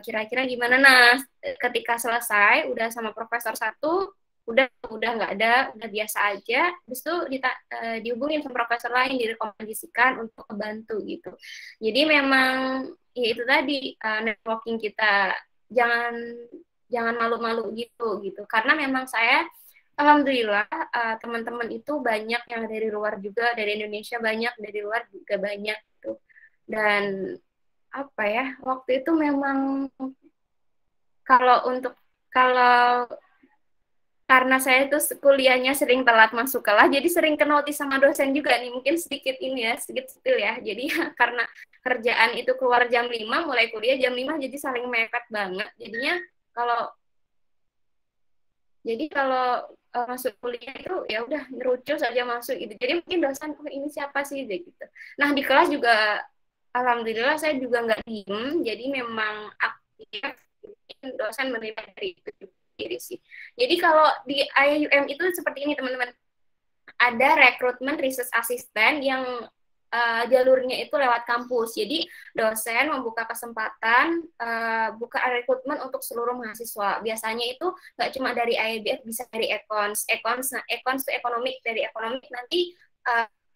Kira-kira gimana? Nah, ketika selesai udah sama profesor satu, udah nggak ada, udah biasa aja. Habis itu dihubungin sama profesor lain, direkomendasikan untuk membantu gitu. Jadi memang ya itu tadi, networking kita jangan jangan malu-malu gitu. Karena memang saya alhamdulillah teman-teman itu banyak yang dari luar juga, dari Indonesia banyak, dari luar juga banyak gitu. Dan apa ya, waktu itu memang kalau untuk kalau karena saya itu kuliahnya sering telat masuk kelas, jadi sering ke notis sama dosen juga nih, mungkin sedikit ini ya, sedikit spill ya. Jadi karena kerjaan itu keluar jam 5, mulai kuliah jam 5, jadi saling mepet banget. Jadinya kalau masuk kuliah itu ya udah ngerucus saja masuk gitu. Jadi mungkin dosen, oh ini siapa sih gitu. Nah di kelas juga alhamdulillah saya juga nggak diem, jadi memang aktif. Dosen menerima dari itu sendiri sih. Jadi kalau di IUM itu seperti ini teman-teman, ada rekrutmen research assistant yang jalurnya itu lewat kampus. Jadi dosen membuka kesempatan buka rekrutmen untuk seluruh mahasiswa. Biasanya itu nggak cuma dari IABF, bisa dari Econs. Nah, Econs itu ekonomik, dari ekonomik nanti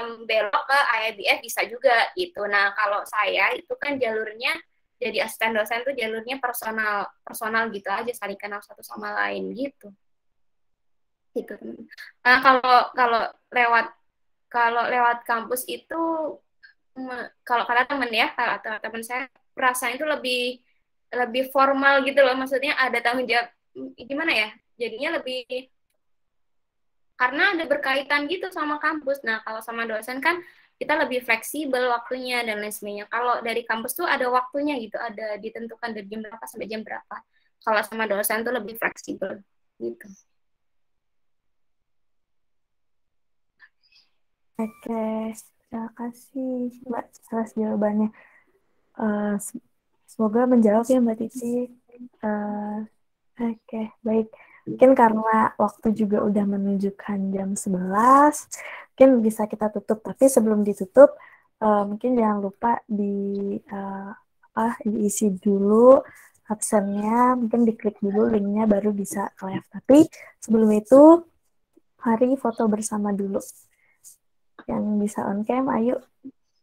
belok ke IABF bisa juga gitu. Nah kalau saya itu kan jalurnya jadi asisten dosen tuh jalurnya personal gitu aja, saling kenal satu sama lain gitu. Gitu. Nah, kalau lewat kampus itu, kalau kata temen ya, kalau teman saya perasaan itu lebih formal gitu loh, maksudnya ada tanggung jawab, gimana ya, jadinya lebih karena ada berkaitan gitu sama kampus. Nah kalau sama dosen kan kita lebih fleksibel waktunya dan lain sebagainya. Kalau dari kampus tuh ada waktunya gitu, ada ditentukan dari jam berapa sampai jam berapa. Kalau sama dosen tuh lebih fleksibel gitu. Oke, terima kasih Mbak atas jawabannya. Semoga menjawab ya Mbak Titi. Oke, baik. Mungkin karena waktu juga udah menunjukkan jam 11, mungkin bisa kita tutup. Tapi sebelum ditutup, mungkin jangan lupa diisi dulu absennya, mungkin diklik dulu linknya baru bisa ke live. Tapi sebelum itu, mari foto bersama dulu. Yang bisa on cam, ayo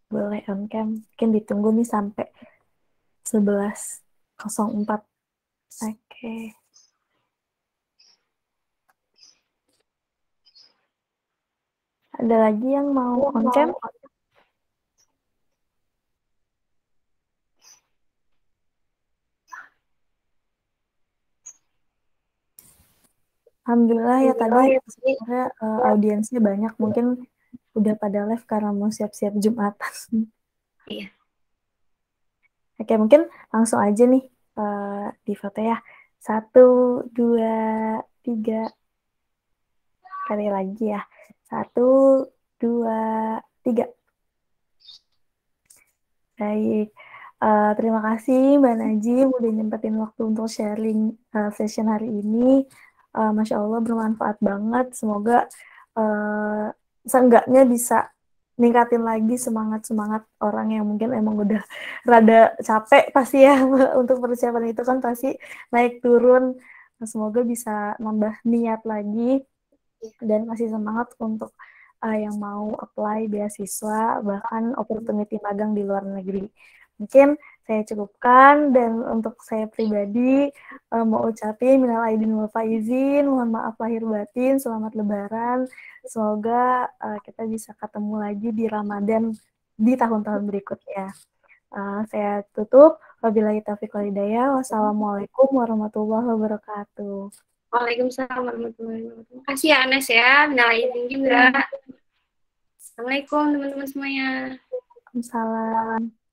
boleh on cam. Mungkin ditunggu nih sampai 11.04. Oke. Ada lagi yang mau on cam? Alhamdulillah ya tadi sebenarnya audiensnya banyak, mungkin udah pada live karena mau siap-siap Jumatan. Iya. Oke, mungkin langsung aja nih di foto ya. 1, 2, 3. Kali lagi ya. 1, 2, 3. Baik. Terima kasih Mbak Najim udah nyempetin waktu untuk sharing session hari ini. Masya Allah bermanfaat banget. Semoga seenggaknya bisa ningkatin lagi semangat orang yang mungkin emang udah rada capek pasti ya untuk persiapan itu kan pasti naik turun. Semoga bisa nambah niat lagi dan masih semangat untuk yang mau apply beasiswa bahkan opportunity magang di luar negeri. Mungkin saya cukupkan, dan untuk saya pribadi mau ucapin minal aidin wal faizin, mohon maaf lahir batin, selamat lebaran. Semoga kita bisa ketemu lagi di Ramadan di tahun-tahun berikutnya. Saya tutup. Wabillahi taufiq wal hidayah. Wassalamualaikum warahmatullahi wabarakatuh. Waalaikumsalam warahmatullahi wabarakatuh. Terima kasih ya Anes ya, minal aidin juga. Assalamualaikum teman-teman semuanya. Waalaikumsalam.